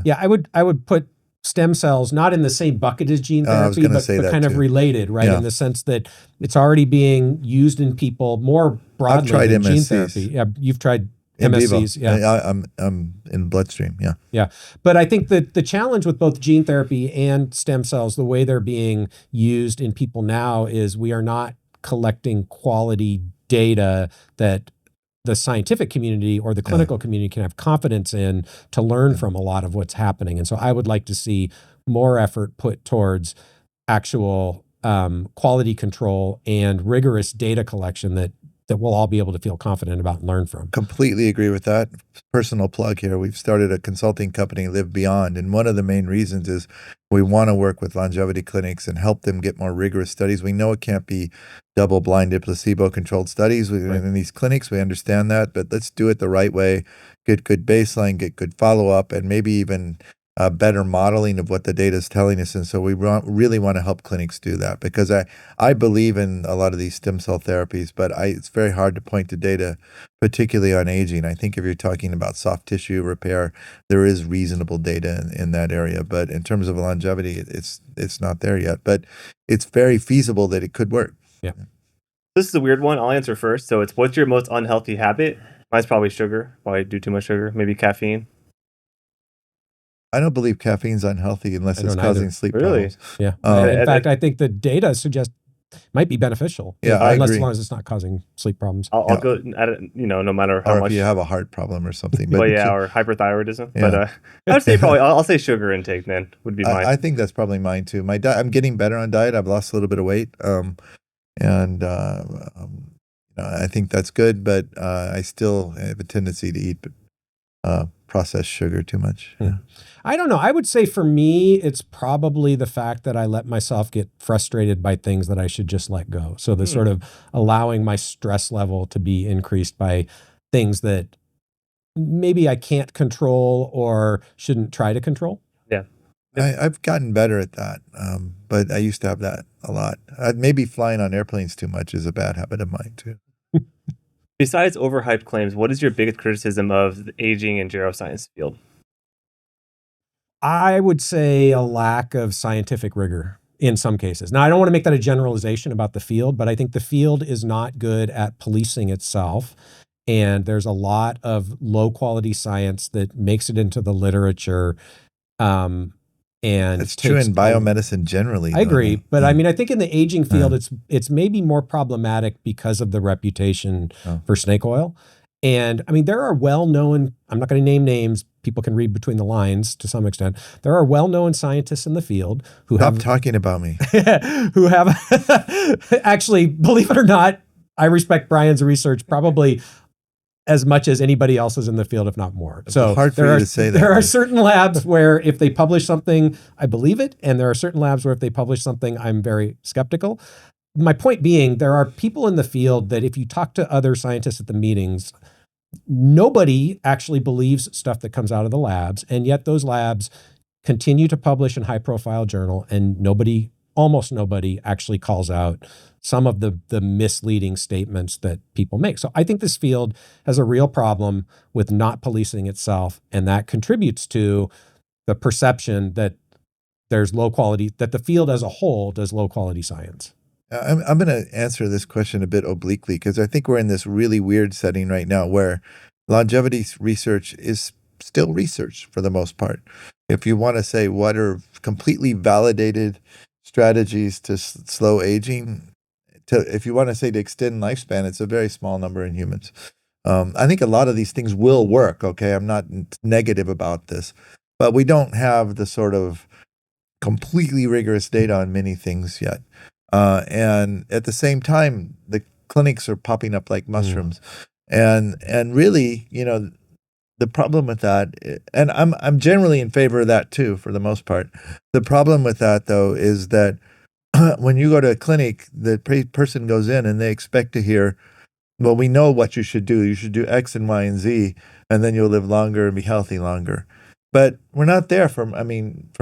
Speaker 1: Yeah, I would put stem cells not in the same bucket as gene therapy, but kind of related, right? In the sense that it's already being used in people more broadly than gene therapy. Yeah, you've tried MSCs.
Speaker 2: I'm in bloodstream.
Speaker 1: Yeah. But I think that the challenge with both gene therapy and stem cells, the way they're being used in people now, is we are not collecting quality data that the scientific community or the clinical community can have confidence in to learn from a lot of what's happening. And so I would like to see more effort put towards actual quality control and rigorous data collection that we'll all be able to feel confident about and learn from.
Speaker 2: Completely agree with that. Personal plug here. We've started a consulting company, Live Beyond. And one of the main reasons is we want to work with longevity clinics and help them get more rigorous studies. We know it can't be double-blinded, placebo-controlled studies in these clinics. We understand that, but let's do it the right way. Get good baseline, get good follow-up, and maybe even better modeling of what the data is telling us. And so we really want to help clinics do that because I believe in a lot of these stem cell therapies, but it's very hard to point to data, particularly on aging. I think if you're talking about soft tissue repair, there is reasonable data in that area. But in terms of longevity, it's not there yet. But it's very feasible that it could work.
Speaker 1: Yeah.
Speaker 3: This is a weird one. I'll answer first. So it's, what's your most unhealthy habit? Mine's probably sugar. Probably do too much sugar. Maybe caffeine.
Speaker 2: I don't believe caffeine's unhealthy unless it's causing sleep problems.
Speaker 1: Yeah. In fact, I think the data suggest might be beneficial.
Speaker 2: Yeah, I agree.
Speaker 1: As long as it's not causing sleep problems.
Speaker 3: I'll go at it, no matter how much.
Speaker 2: Or if you have a heart problem or something.
Speaker 3: But or hyperthyroidism. Yeah. But I would say probably, I'll say sugar intake then would be mine.
Speaker 2: I think that's probably mine too. My diet, I'm getting better on diet. I've lost a little bit of weight. I think that's good, but I still have a tendency to eat processed sugar too much. Yeah.
Speaker 1: I don't know. I would say for me, it's probably the fact that I let myself get frustrated by things that I should just let go. So the sort of allowing my stress level to be increased by things that maybe I can't control or shouldn't try to control.
Speaker 3: Yeah.
Speaker 2: I've gotten better at that, but I used to have that a lot. Maybe flying on airplanes too much is a bad habit of mine too.
Speaker 3: Besides overhyped claims, what is your biggest criticism of the aging and geroscience field?
Speaker 1: I would say a lack of scientific rigor in some cases. Now, I don't want to make that a generalization about the field, but I think the field is not good at policing itself. And there's a lot of low quality science that makes it into the literature. And
Speaker 2: it's true in biomedicine generally.
Speaker 1: I agree. But I mean, I think in the aging field, it's maybe more problematic because of the reputation for snake oil. And I mean, there are well-known, I'm not going to name names, people can read between the lines to some extent. There are well-known scientists in the field who
Speaker 2: Stop
Speaker 1: have
Speaker 2: talking about me.
Speaker 1: who have actually, believe it or not, I respect Brian's research probably as much as anybody else's in the field, if not more.
Speaker 2: It's
Speaker 1: So
Speaker 2: hard for you to say that.
Speaker 1: There are certain labs where if they publish something, I believe it, and there are certain labs where if they publish something, I'm very skeptical. My point being, there are people in the field that if you talk to other scientists at the meetings, nobody actually believes stuff that comes out of the labs, and yet those labs continue to publish in high-profile journal, and almost nobody actually calls out some of the misleading statements that people make. So I think this field has a real problem with not policing itself, and that contributes to the perception that there's low quality, that the field as a whole does low quality science.
Speaker 2: I'm going to answer this question a bit obliquely because I think we're in this really weird setting right now where longevity research is still research for the most part. If you want to say what are completely validated strategies to slow aging, if you want to say to extend lifespan, it's a very small number in humans. I think a lot of these things will work, okay? I'm not negative about this, but we don't have the sort of completely rigorous data on many things yet. And at the same time, the clinics are popping up like mushrooms. And really, the problem with that, and I'm generally in favor of that too, for the most part. The problem with that, though, is that when you go to a clinic, the person goes in and they expect to hear, well, we know what you should do. You should do X and Y and Z, and then you'll live longer and be healthy longer. But we're not there for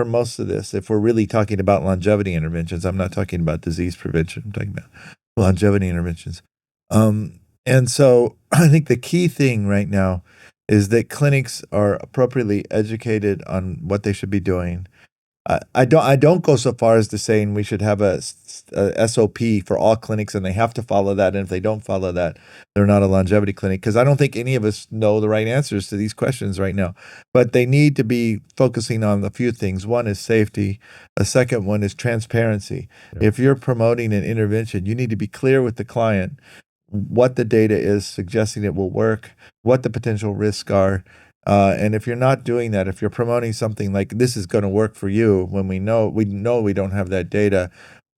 Speaker 2: most of this. If we're really talking about longevity interventions, I'm not talking about disease prevention. I'm talking about longevity interventions. And so I think the key thing right now is that clinics are appropriately educated on what they should be doing. I don't go so far as to saying we should have a SOP for all clinics and they have to follow that. And if they don't follow that, they're not a longevity clinic, because I don't think any of us know the right answers to these questions right now. But they need to be focusing on a few things. One is safety. A second one is transparency. Yeah. If you're promoting an intervention, you need to be clear with the client what the data is suggesting it will work, what the potential risks are. And if you're not doing that, if you're promoting something like this is going to work for you when we know we don't have that data,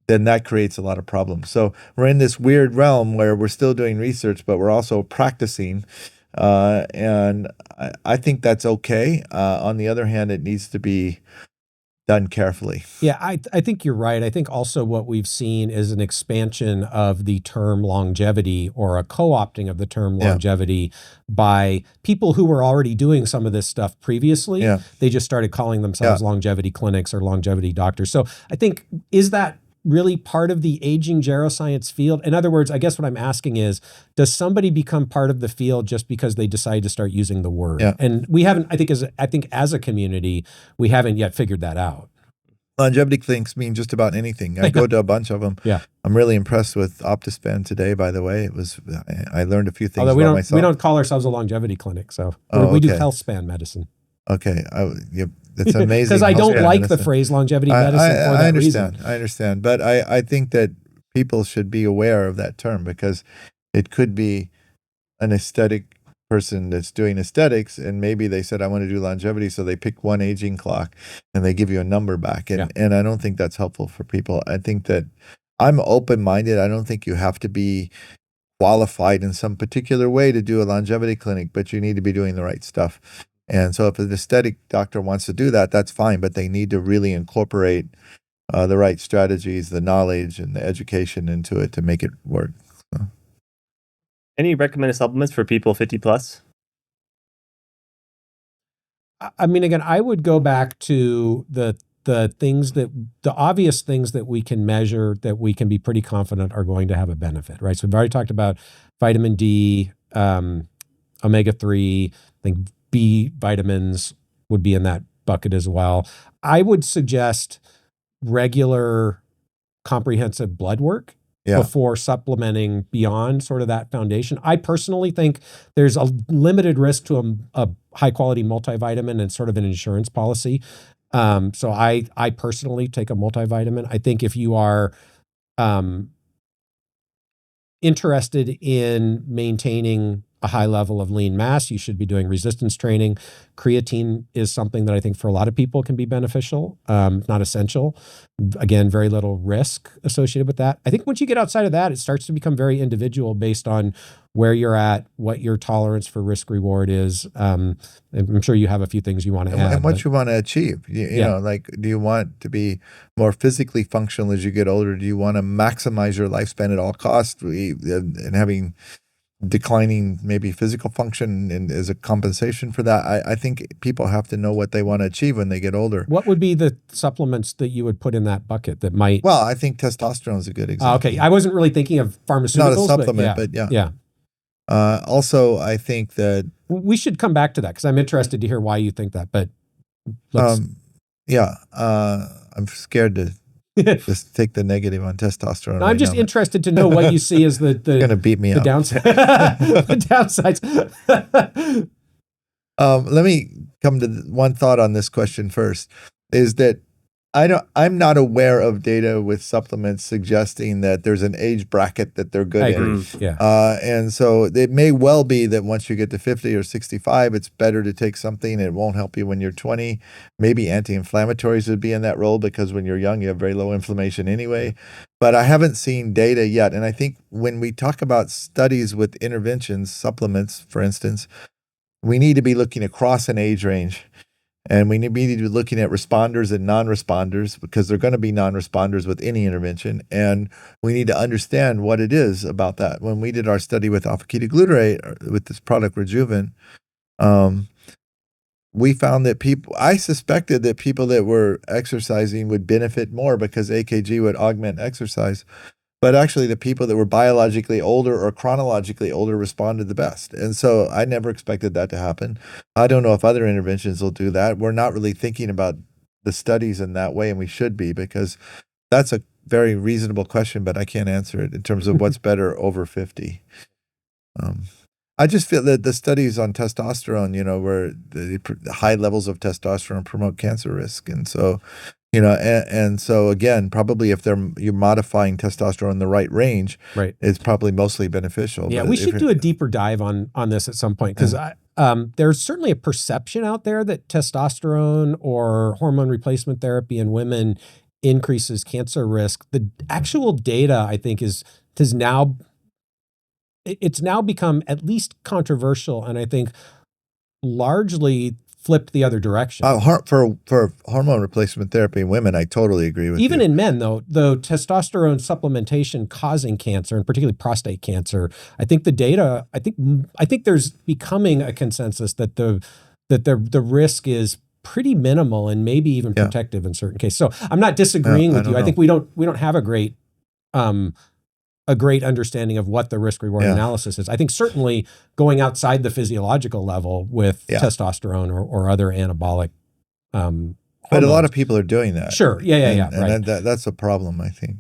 Speaker 2: then that creates a lot of problems. So we're in this weird realm where we're still doing research, but we're also practicing. And I think that's okay. On the other hand, it needs to be done carefully.
Speaker 1: Yeah, I think you're right. I think also what we've seen is an expansion of the term longevity, or a co-opting of the term longevity by people who were already doing some of this stuff previously. Yeah. They just started calling themselves longevity clinics or longevity doctors. So I think, is that really part of the aging geroscience field? In other words, I guess what I'm asking is, does somebody become part of the field just because they decide to start using the word? Yeah. And we haven't, I think as a community, we haven't yet figured that out.
Speaker 2: Longevity clinics mean just about anything. I go to a bunch of them. Yeah. I'm really impressed with Optispan today, by the way. I learned a few things about myself.
Speaker 1: We don't call ourselves a longevity clinic, so we do healthspan medicine.
Speaker 2: Okay. That's amazing.
Speaker 1: Because I don't like the phrase longevity medicine for that reason.
Speaker 2: I understand. But I think that people should be aware of that term, because it could be an aesthetic person that's doing aesthetics, and maybe they said, I want to do longevity, so they pick one aging clock and they give you a number back. And I don't think that's helpful for people. I think that I'm open-minded. I don't think you have to be qualified in some particular way to do a longevity clinic, but you need to be doing the right stuff. And so if an aesthetic doctor wants to do that, that's fine, but they need to really incorporate the right strategies, the knowledge, and the education into it to make it work. So.
Speaker 3: Any recommended supplements for people 50 plus?
Speaker 1: I mean, again, I would go back to the obvious things that we can measure, that we can be pretty confident are going to have a benefit, right? So we've already talked about vitamin D, omega-3, I think B vitamins would be in that bucket as well. I would suggest regular comprehensive blood work before supplementing beyond sort of that foundation. I personally think there's a limited risk to a high quality multivitamin and sort of an insurance policy. So I personally take a multivitamin. I think if you are interested in maintaining a high level of lean mass. You should be doing resistance training. Creatine is something that I think for a lot of people can be beneficial, not essential. Again, very little risk associated with that. I think once you get outside of that, it starts to become very individual based on where you're at, what your tolerance for risk reward is. I'm sure you have a few things you want to add.
Speaker 2: And what you want to achieve. You know, like, do you want to be more physically functional as you get older? Do you want to maximize your lifespan at all costs and having declining maybe physical function and as a compensation for that? I think people have to know what they want to achieve when they get older.
Speaker 1: What would be the supplements that you would put in that bucket that might?
Speaker 2: Well, I think testosterone is a good example.
Speaker 1: Okay, I wasn't really thinking of pharmaceuticals.
Speaker 2: Not a supplement, but yeah.
Speaker 1: Yeah.
Speaker 2: Also, I think that
Speaker 1: we should come back to that because I'm interested to hear why you think that. But let's...
Speaker 2: I'm scared to just take the negative on testosterone.
Speaker 1: No, I'm just interested to know what you see as the
Speaker 2: going to beat me up.
Speaker 1: Downside. The downsides.
Speaker 2: Let me come to one thought on this question first. Is that I'm not aware of data with supplements suggesting that there's an age bracket that they're good
Speaker 1: I
Speaker 2: in.
Speaker 1: agree. Yeah.
Speaker 2: And so it may well be that once you get to 50 or 65, it's better to take something. It won't help you when you're 20. Maybe anti-inflammatories would be in that role because when you're young, you have very low inflammation anyway. But I haven't seen data yet. And I think when we talk about studies with interventions, supplements, for instance, we need to be looking across an age range. And we need to be looking at responders and non-responders because they're going to be non-responders with any intervention. And we need to understand what it is about that. When we did our study with alpha-ketoglutarate, with this product Rejuven, we found that I suspected that people that were exercising would benefit more because AKG would augment exercise. But actually, the people that were biologically older or chronologically older responded the best. And so I never expected that to happen. I don't know if other interventions will do that. We're not really thinking about the studies in that way, and we should be, because that's a very reasonable question, but I can't answer it in terms of what's better over 50. I just feel that the studies on testosterone, where the high levels of testosterone promote cancer risk. And so, and so again, probably if you're modifying testosterone in the right range,
Speaker 1: right,
Speaker 2: it's probably mostly beneficial.
Speaker 1: Yeah, we should do a deeper dive on this at some point because there's certainly a perception out there that testosterone or hormone replacement therapy in women increases cancer risk. The actual data, I think, it's now become at least controversial, and I think largely flipped the other direction.
Speaker 2: For hormone replacement therapy in women, I totally agree with you.
Speaker 1: Even in men, though testosterone supplementation causing cancer, and particularly prostate cancer, I think the data, I think there's becoming a consensus that the risk is pretty minimal and maybe even protective in certain cases. So I'm not disagreeing with you. I think we don't have a great understanding of what the risk-reward analysis is. I think certainly going outside the physiological level with testosterone or other anabolic hormones.
Speaker 2: But a lot of people are doing that.
Speaker 1: Sure. Yeah.
Speaker 2: And that's a problem, I think.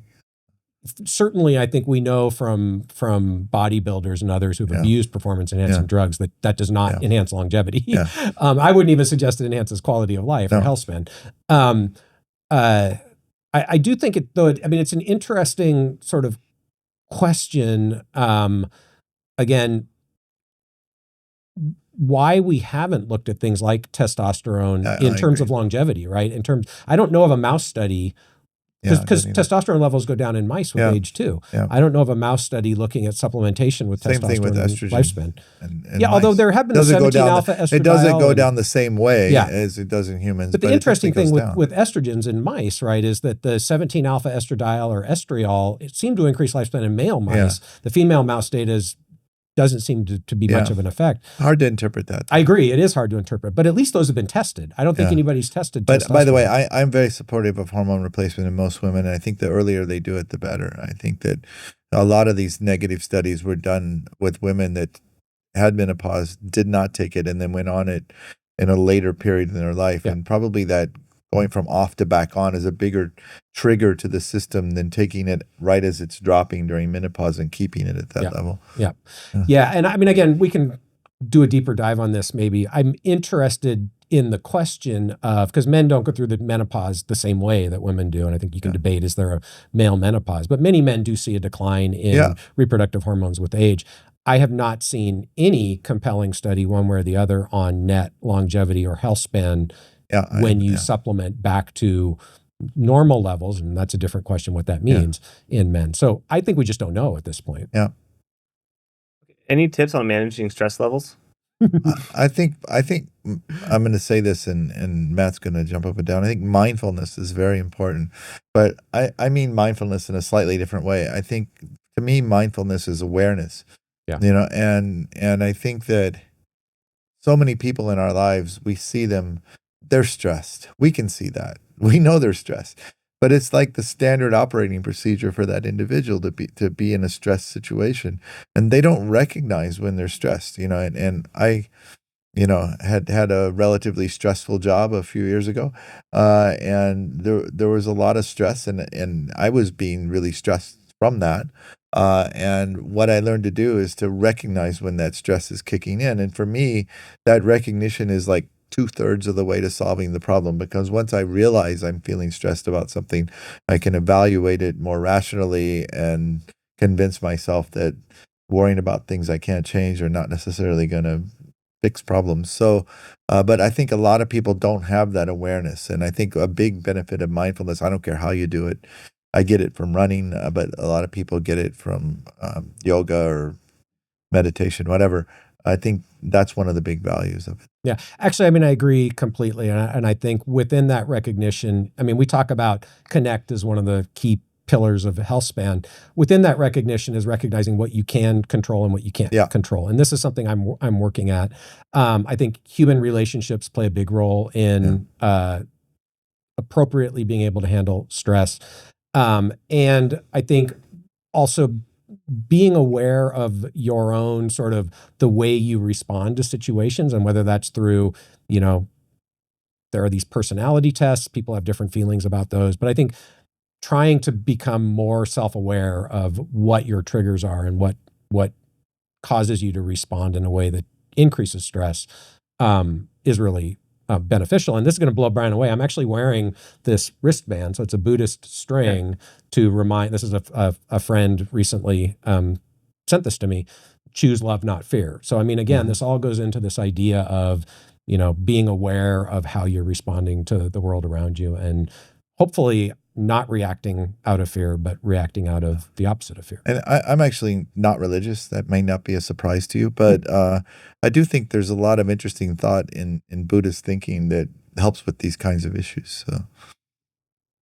Speaker 1: Certainly, I think we know from bodybuilders and others who've abused performance-enhancing drugs that does not enhance longevity. Yeah. I wouldn't even suggest it enhances quality of life or healthspan. I do think it's an interesting sort of question, again, why we haven't looked at things like testosterone in terms of longevity, right? I don't know of a mouse study, because testosterone levels go down in mice with age too. Yeah. I don't know of a mouse study looking at supplementation with testosterone
Speaker 2: thing with estrogen
Speaker 1: lifespan.
Speaker 2: And
Speaker 1: although there have been the 17 alpha estradiol.
Speaker 2: It doesn't go down the same way as it does in humans.
Speaker 1: But the interesting thing with estrogens in mice, right, is that the 17 alpha estradiol or estriol, it seemed to increase lifespan in male mice. Yeah. The female mouse data doesn't seem to be much of an effect.
Speaker 2: Hard to interpret that.
Speaker 1: I agree. It is hard to interpret, but at least those have been tested. I don't think anybody's tested
Speaker 2: But by the way, I'm very supportive of hormone replacement in most women, and I think the earlier they do it, the better. I think that a lot of these negative studies were done with women that had menopause, did not take it, and then went on it in a later period in their life. Yeah. And probably that going from off to back on is a bigger trigger to the system than taking it right as it's dropping during menopause and keeping it at that level. Yeah. And I mean, again, we can do a deeper dive on this maybe. I'm interested
Speaker 1: in the question of, because men don't go through the menopause the same way that women do, and I think you can debate, is there a male menopause? But many men do see a decline in reproductive hormones with age. I have not seen any compelling study one way or the other on net longevity or health span when you supplement back to normal levels, and that's a different question what that means in men. So I think we just don't know at this point.
Speaker 2: Yeah.
Speaker 3: Any tips on managing stress levels?
Speaker 2: I think I'm going to say this, and Matt's going to jump up and down. I think mindfulness is very important, but I mean mindfulness in a slightly different way. I think to me, mindfulness is awareness.
Speaker 1: Yeah.
Speaker 2: And I think that so many people in our lives, we see them, they're stressed. We can see that. We know they're stressed. But it's like the standard operating procedure for that individual to be in a stress situation, and they don't recognize when they're stressed. And I, had a relatively stressful job a few years ago, and there was a lot of stress, and I was being really stressed from that. And what I learned to do is to recognize when that stress is kicking in, and for me, that recognition is like 2/3 of the way to solving the problem, because once I realize I'm feeling stressed about something, I can evaluate it more rationally and convince myself that worrying about things I can't change are not necessarily going to fix problems. So, but I think a lot of people don't have that awareness. And I think a big benefit of mindfulness, I don't care how you do it. I get it from running, but a lot of people get it from yoga or meditation, whatever. I think that's one of the big values of it.
Speaker 1: Yeah, actually, I mean, I agree completely. And I think within that recognition, I mean, we talk about connect as one of the key pillars of healthspan. Within that recognition is recognizing what you can control and what you can't control. And this is something I'm working at. I think human relationships play a big role in appropriately being able to handle stress. And I think also being aware of your own sort of the way you respond to situations, and whether that's through, there are these personality tests, people have different feelings about those, but I think trying to become more self-aware of what your triggers are and what causes you to respond in a way that increases stress is really beneficial. And this is going to blow Brian away. I'm actually wearing this wristband. So it's a Buddhist string to remind, this is a friend recently sent this to me, choose love, not fear. So, I mean, again, this all goes into this idea of, being aware of how you're responding to the world around you, and hopefully not reacting out of fear, but reacting out of the opposite of fear.
Speaker 2: And I'm actually not religious. That may not be a surprise to you, but I do think there's a lot of interesting thought in Buddhist thinking that helps with these kinds of issues. So.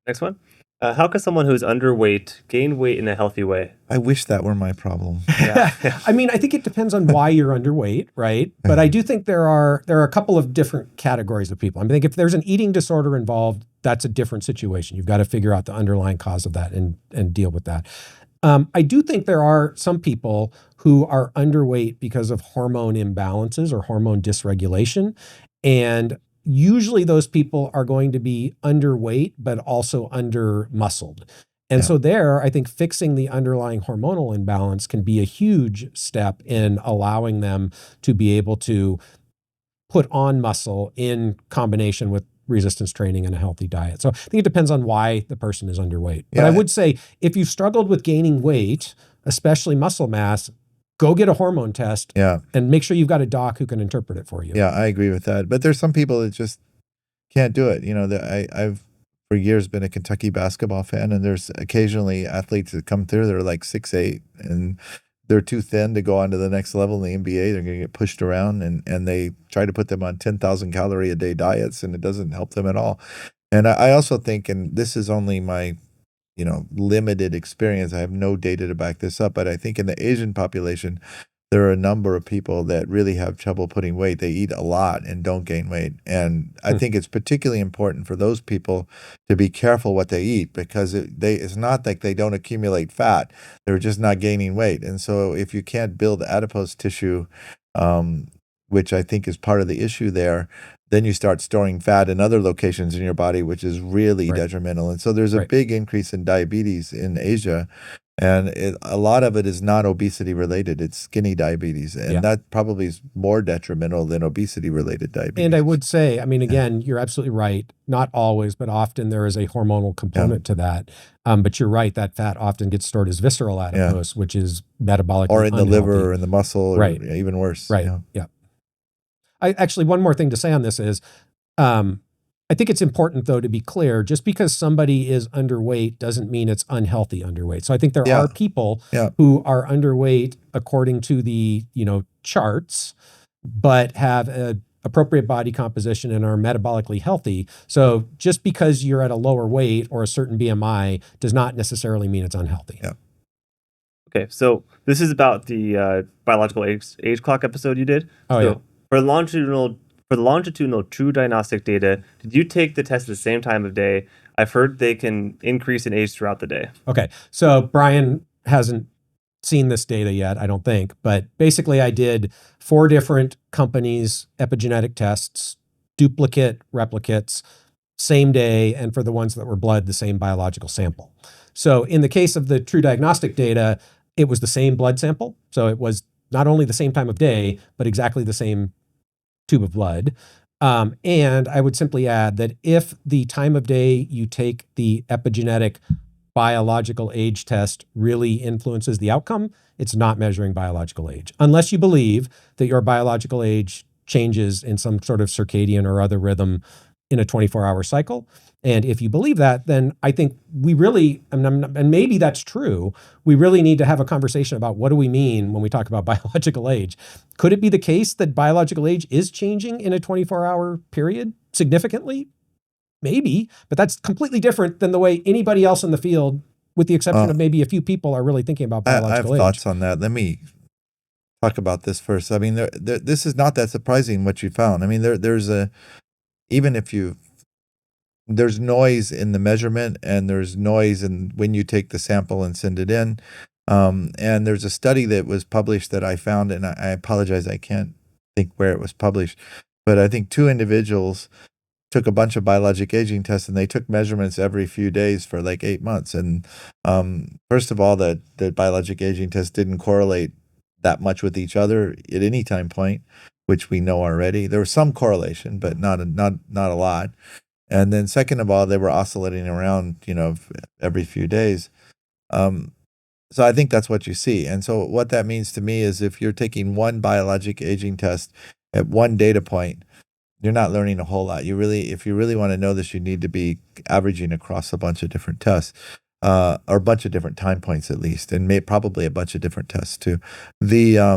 Speaker 3: Next one. How can someone who's underweight gain weight in a healthy way?
Speaker 2: I wish that were my problem.
Speaker 1: I mean, I think it depends on why you're underweight, right? But I do think there are a couple of different categories of people. I mean, if there's an eating disorder involved, that's a different situation. You've got to figure out the underlying cause of that and deal with that. I do think there are some people who are underweight because of hormone imbalances or hormone dysregulation. And usually those people are going to be underweight, but also under-muscled. And so there, I think fixing the underlying hormonal imbalance can be a huge step in allowing them to be able to put on muscle in combination with resistance training and a healthy diet. So I think it depends on why the person is underweight. But I would say if you've struggled with gaining weight, especially muscle mass, go get a hormone test and make sure you've got a doc who can interpret it for you.
Speaker 2: Yeah, I agree with that. But there's some people that just can't do it. I've for years been a Kentucky basketball fan, and there's occasionally athletes that come through that are like 6'8", and they're too thin to go on to the next level in the NBA. They're going to get pushed around, and they try to put them on 10,000 calorie a day diets, and it doesn't help them at all. And I also think, and this is only my limited experience, I have no data to back this up, but I think in the Asian population, there are a number of people that really have trouble putting weight. They eat a lot and don't gain weight. And I think it's particularly important for those people to be careful what they eat, because it's not like they don't accumulate fat. They're just not gaining weight. And so if you can't build adipose tissue, which I think is part of the issue there, then you start storing fat in other locations in your body, which is really detrimental. And so there's a big increase in diabetes in Asia. And a lot of it is not obesity related. It's skinny diabetes. And that probably is more detrimental than obesity related diabetes.
Speaker 1: And I would say, I mean, again, you're absolutely right. Not always, but often there is a hormonal component to that. But you're right, that fat often gets stored as visceral adipose, which is metabolically
Speaker 2: or in
Speaker 1: unhealthy.
Speaker 2: the liver or in the muscle, or even worse.
Speaker 1: Right. Yeah. I actually, one more thing to say on this is, I think it's important, though, to be clear, just because somebody is underweight doesn't mean it's unhealthy underweight. So I think there are people who are underweight according to the, charts, but have an appropriate body composition and are metabolically healthy. So just because you're at a lower weight or a certain BMI does not necessarily mean it's unhealthy.
Speaker 2: Yeah.
Speaker 3: Okay, so this is about the biological age clock episode you did. For the longitudinal true diagnostic data, did you take the test at the same time of day? I've heard they can increase in age throughout the day.
Speaker 1: Okay, so Brian hasn't seen this data yet, I don't think, but basically I did 4 different companies' epigenetic tests, duplicate, replicates, same day, and for the ones that were blood, the same biological sample. So in the case of the true diagnostic data, it was the same blood sample. So it was not only the same time of day, but exactly the same tube of blood. And I would simply add that if the time of day you take the epigenetic biological age test really influences the outcome, it's not measuring biological age, unless you believe that your biological age changes in some sort of circadian or other rhythm in a 24-hour cycle. And if you believe that, then I think we really, and maybe that's true, we really need to have a conversation about what do we mean when we talk about biological age. Could it be the case that biological age is changing in a 24-hour period significantly? Maybe, but that's completely different than the way anybody else in the field, with the exception of maybe a few people, are really thinking about biological age.
Speaker 2: I have thoughts on that. Let me talk about this first. I mean, this is not that surprising what you found. I mean, there's noise in the measurement, and there's noise in when you take the sample and send it in. And there's a study that was published that I found, and I apologize, I can't think where it was published, but I think 2 individuals took a bunch of biologic aging tests, and they took measurements every few days for like 8 months. And first of all, the biologic aging tests didn't correlate that much with each other at any time point, which we know already. There was some correlation, but not a lot. And then second of all, they were oscillating around, every few days. So I think that's what you see. And so what that means to me is if you're taking one biologic aging test at one data point, you're not learning a whole lot. If you really want to know this, you need to be averaging across a bunch of different tests, or a bunch of different time points at least, and probably a bunch of different tests too. The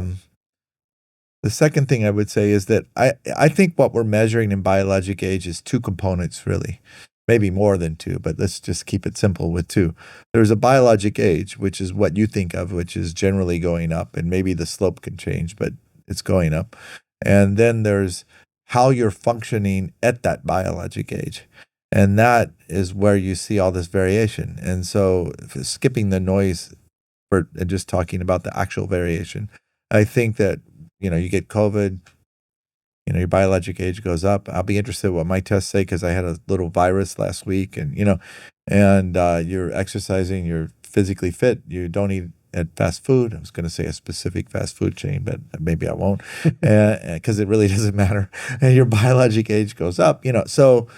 Speaker 2: second thing I would say is that I think what we're measuring in biologic age is 2 components, really. Maybe more than 2, but let's just keep it simple with 2. There's a biologic age, which is what you think of, which is generally going up, and maybe the slope can change, but it's going up. And then there's how you're functioning at that biologic age. And that is where you see all this variation. And so skipping the noise and just talking about the actual variation, I think that, you get COVID, your biologic age goes up. I'll be interested in what my tests say, because I had a little virus last week, and, you're exercising, you're physically fit, you don't eat at fast food. I was going to say a specific fast food chain, but maybe I won't, because it really doesn't matter. And your biologic age goes up, So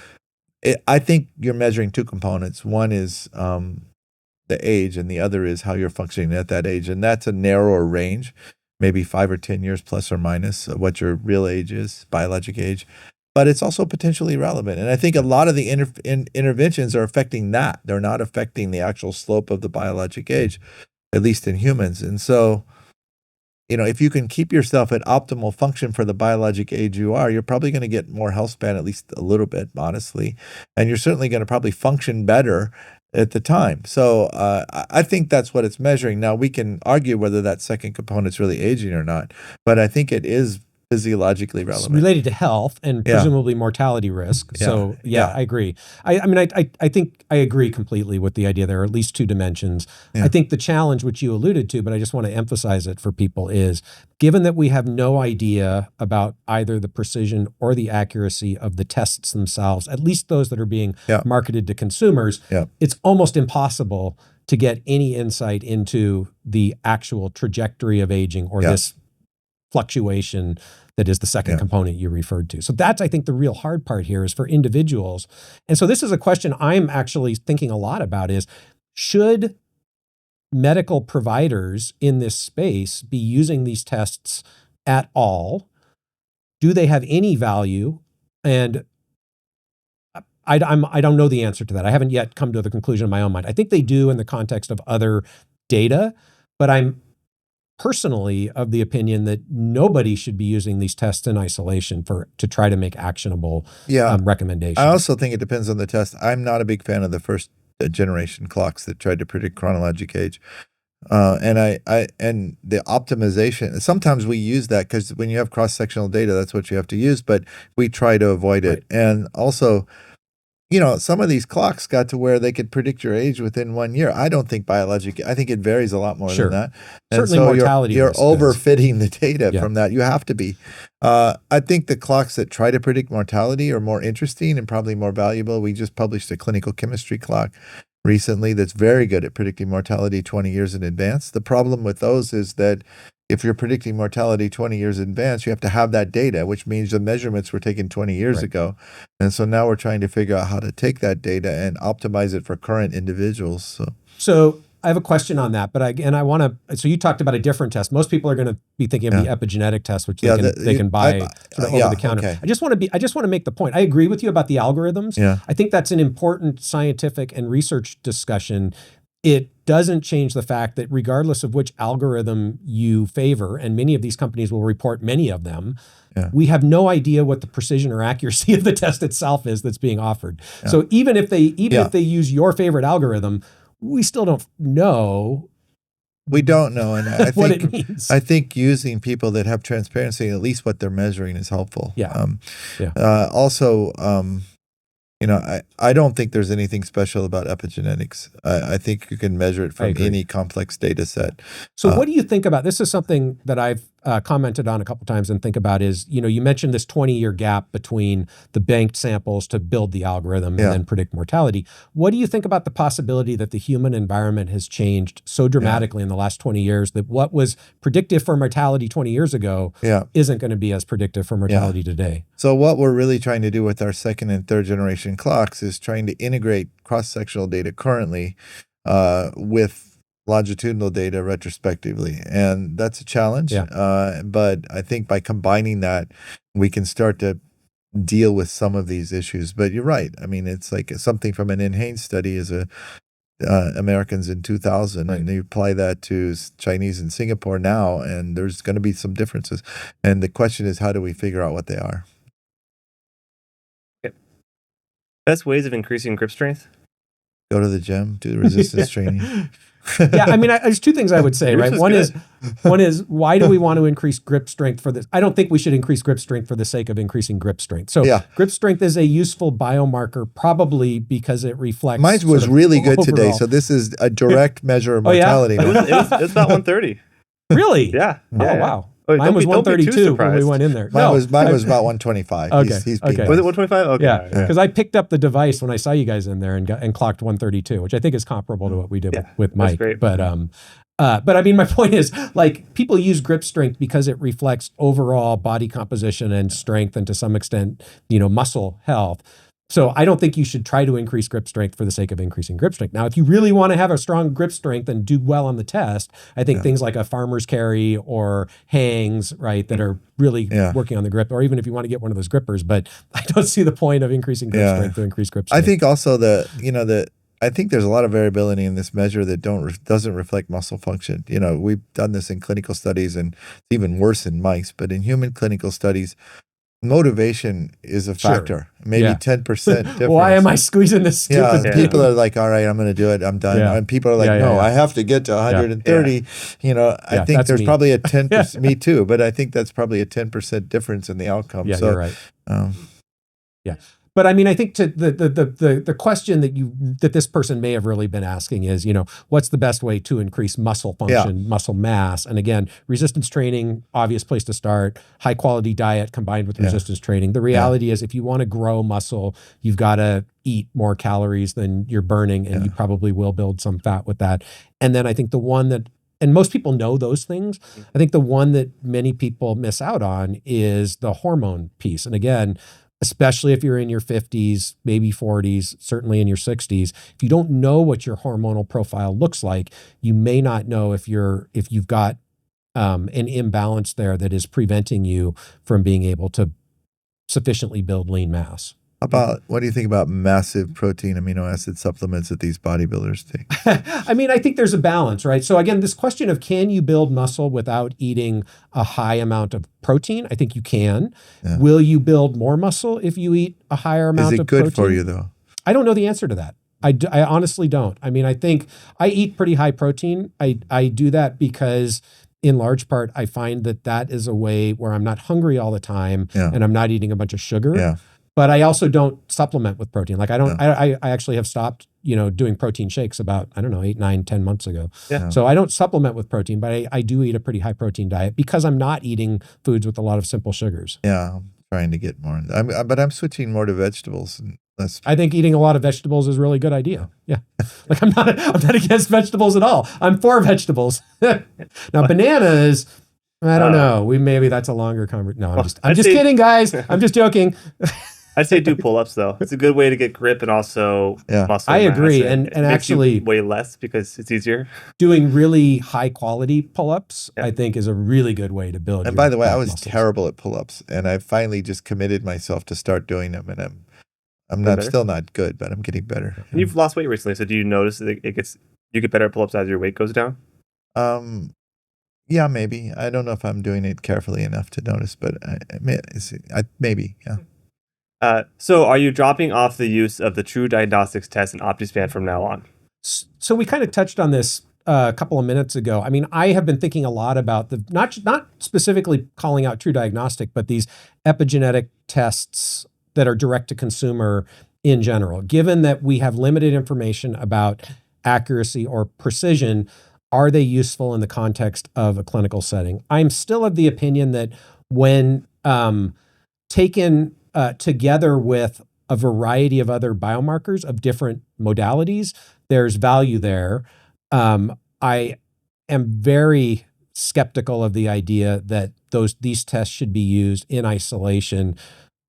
Speaker 2: I think you're measuring 2 components. One is the age, and the other is how you're functioning at that age. And that's a narrower range, maybe 5 or 10 years plus or minus of what your real age is, biologic age. But it's also potentially relevant. And I think a lot of the interventions are affecting that. They're not affecting the actual slope of the biologic age, at least in humans. And so, if you can keep yourself at optimal function for the biologic age you are, you're probably going to get more health span, at least a little bit, honestly. And you're certainly going to probably function better at the time. So I think that's what it's measuring. Now, we can argue whether that second component's really aging or not, but I think it is physiologically
Speaker 1: It's
Speaker 2: relevant.
Speaker 1: related to health and presumably mortality risk.
Speaker 2: Yeah.
Speaker 1: So I agree. I mean, I think I agree completely with the idea there are at least two dimensions. I think the challenge, which you alluded to, but I just want to emphasize it for people, is given that we have no idea about either the precision or the accuracy of the tests themselves, at least those that are being marketed to consumers, it's almost impossible to get any insight into the actual trajectory of aging or this fluctuation that is the second component you referred to. So that's, I think, the real hard part here is for individuals. And so this is a question I'm actually thinking a lot about is, should medical providers in this space be using these tests at all? Do they have any value? And I don't know the answer to that. I haven't yet come to the conclusion in my own mind. I think they do in the context of other data, but I'm personally of the opinion that nobody should be using these tests in isolation to try to make actionable recommendations.
Speaker 2: I also think it depends on the test. I'm not a big fan of the first generation clocks that tried to predict chronologic age. And the optimization, sometimes we use that because when you have cross-sectional data, that's what you have to use, but we try to avoid it. And also, some of these clocks got to where they could predict your age within 1 year. I don't think I think it varies a lot more than that. And
Speaker 1: certainly
Speaker 2: so
Speaker 1: mortality
Speaker 2: you're
Speaker 1: risk
Speaker 2: overfitting the data from that. You have to be. I think the clocks that try to predict mortality are more interesting and probably more valuable. We just published a clinical chemistry clock recently that's very good at predicting mortality 20 years in advance. The problem with those is that if you're predicting mortality 20 years in advance, you have to have that data, which means the measurements were taken 20 years ago. And so now we're trying to figure out how to take that data and optimize it for current individuals. So
Speaker 1: I have a question on that, but I want to. So you talked about a different test. Most people are going to be thinking of the epigenetic test, which they can buy sort of over the counter.
Speaker 2: Okay.
Speaker 1: I just want to make the point. I agree with you about the algorithms. I think that's an important scientific and research discussion. It doesn't change the fact that regardless of which algorithm you favor, and many of these companies will report many of them, we have no idea what the precision or accuracy of the test itself is that's being offered. So even if they use your favorite algorithm, we still don't know.
Speaker 2: We don't know, and I
Speaker 1: what
Speaker 2: think
Speaker 1: it means.
Speaker 2: I think using people that have transparency, at least what they're measuring, is helpful. Also, I don't think there's anything special about epigenetics. I think you can measure it from any complex data set.
Speaker 1: So what do you think about, this is something that I've commented on a couple times and think about is, you mentioned this 20-year gap between the banked samples to build the algorithm and then predict mortality. What do you think about the possibility that the human environment has changed so dramatically in the last 20 years that what was predictive for mortality 20 years ago isn't going to be as predictive for mortality today?
Speaker 2: So what we're really trying to do with our second and third generation clocks is trying to integrate cross-sectional data currently with longitudinal data retrospectively. And that's a challenge. But I think by combining that, we can start to deal with some of these issues. But you're right. I mean, it's like something from an NHANES study is Americans in 2000, and you apply that to Chinese in Singapore now, and there's going to be some differences. And the question is, how do we figure out what they are?
Speaker 3: Best ways of increasing grip strength?
Speaker 2: Go to the gym, do resistance training.
Speaker 1: I mean, there's two things I would say, right? One is why do we want to increase grip strength for this? I don't think we should increase grip strength for the sake of increasing grip strength. So grip strength is a useful biomarker, probably because it reflects.
Speaker 2: Mine was really good today. So this is a direct measure of mortality.
Speaker 3: It was about 130.
Speaker 1: Really?
Speaker 3: Yeah.
Speaker 1: Wow. Mine was 132 when we went in there.
Speaker 2: Mine was about 125.
Speaker 1: Okay.
Speaker 2: He's
Speaker 1: okay.
Speaker 3: Was it 125? Okay.
Speaker 1: Yeah, because I picked up the device when I saw you guys in there and clocked 132, which I think is comparable to what we did with Mike.
Speaker 3: Great.
Speaker 1: But I mean, my point is, like, people use grip strength because it reflects overall body composition and strength, and to some extent, muscle health. So I don't think you should try to increase grip strength for the sake of increasing grip strength. Now, if you really want to have a strong grip strength and do well on the test, I think things like a farmer's carry or hangs, right, that are really working on the grip, or even if you want to get one of those grippers. But I don't see the point of increasing grip strength to increase grip strength.
Speaker 2: I think also I think there's a lot of variability in this measure that doesn't reflect muscle function. We've done this in clinical studies, and it's even worse in mice. But in human clinical studies, motivation is a factor, maybe
Speaker 1: Yeah.
Speaker 2: 10% difference.
Speaker 1: Why am I squeezing this stupid
Speaker 2: Yeah,
Speaker 1: thing?
Speaker 2: people are like, all right, I'm going to do it. I'm done.
Speaker 1: Yeah.
Speaker 2: And people are like,
Speaker 1: Yeah, yeah,
Speaker 2: no,
Speaker 1: yeah.
Speaker 2: I have to get to 130. You know, I
Speaker 1: Yeah,
Speaker 2: think
Speaker 1: that's
Speaker 2: there's
Speaker 1: me.
Speaker 2: probably a 10%, me too, but I think that's probably a 10% difference in the outcome.
Speaker 1: Yeah,
Speaker 2: So,
Speaker 1: you're right. Yeah. But I mean, I think to the question that this person may have really been asking is, you know, what's the best way to increase muscle function, muscle mass? And again, resistance training, obvious place to start, high quality diet combined with resistance training. The reality is if you want to grow muscle, you've got to eat more calories than you're burning, and you probably will build some fat with that. And then I think the one that, and most people know those things, I think the one that many people miss out on is the hormone piece. And again, especially if you're in your 50s, maybe 40s, certainly in your 60s, if you don't know what your hormonal profile looks like, you may not know if you've got an imbalance there that is preventing you from being able to sufficiently build lean mass.
Speaker 2: What do you think about massive protein amino acid supplements that these bodybuilders take?
Speaker 1: I mean, I think there's a balance, right? So again, this question of can you build muscle without eating a high amount of protein? I think you can. Yeah. Will you build more muscle if you eat a higher amount of protein?
Speaker 2: Is it good for you though?
Speaker 1: I don't know the answer to that. I honestly don't. I mean, I think I eat pretty high protein. I do that because in large part, I find that is a way where I'm not hungry all the time and I'm not eating a bunch of sugar.
Speaker 2: Yeah.
Speaker 1: But I also don't supplement with protein. Like I actually have stopped, doing protein shakes about, 8, 9, 10 months ago. Yeah. So I don't supplement with protein, but I do eat a pretty high protein diet because I'm not eating foods with a lot of simple sugars.
Speaker 2: Yeah, I'm trying to get more. But I'm switching more to vegetables and less.
Speaker 1: I think eating a lot of vegetables is a really good idea. Yeah. Like I'm not against vegetables at all. I'm for vegetables. Now bananas, I don't know. Maybe that's a longer conversation. No, I'm just kidding, guys. I'm just joking.
Speaker 3: I'd say do pull-ups though. It's a good way to get grip and also muscle.
Speaker 1: I agree,
Speaker 3: mass.
Speaker 1: and
Speaker 3: it makes
Speaker 1: actually
Speaker 3: you weigh less because it's easier.
Speaker 1: Doing really high quality pull-ups, I think, is a really good way to build.
Speaker 2: And by the way, I was terrible at pull-ups, and I finally just committed myself to start doing them, and I'm still not good, but I'm getting better.
Speaker 3: And you've lost weight recently, so do you notice that you get better at pull-ups as your weight goes down?
Speaker 2: Yeah, maybe. I don't know if I'm doing it carefully enough to notice, but maybe, yeah.
Speaker 3: So are you dropping off the use of the True Diagnostics test and Optispan from now on?
Speaker 1: So we kind of touched on this a couple of minutes ago. I mean, I have been thinking a lot about not specifically calling out True Diagnostic, but these epigenetic tests that are direct to consumer in general. Given that we have limited information about accuracy or precision, are they useful in the context of a clinical setting? I'm still of the opinion that when taken together with a variety of other biomarkers of different modalities, there's value there. I am very skeptical of the idea that these tests should be used in isolation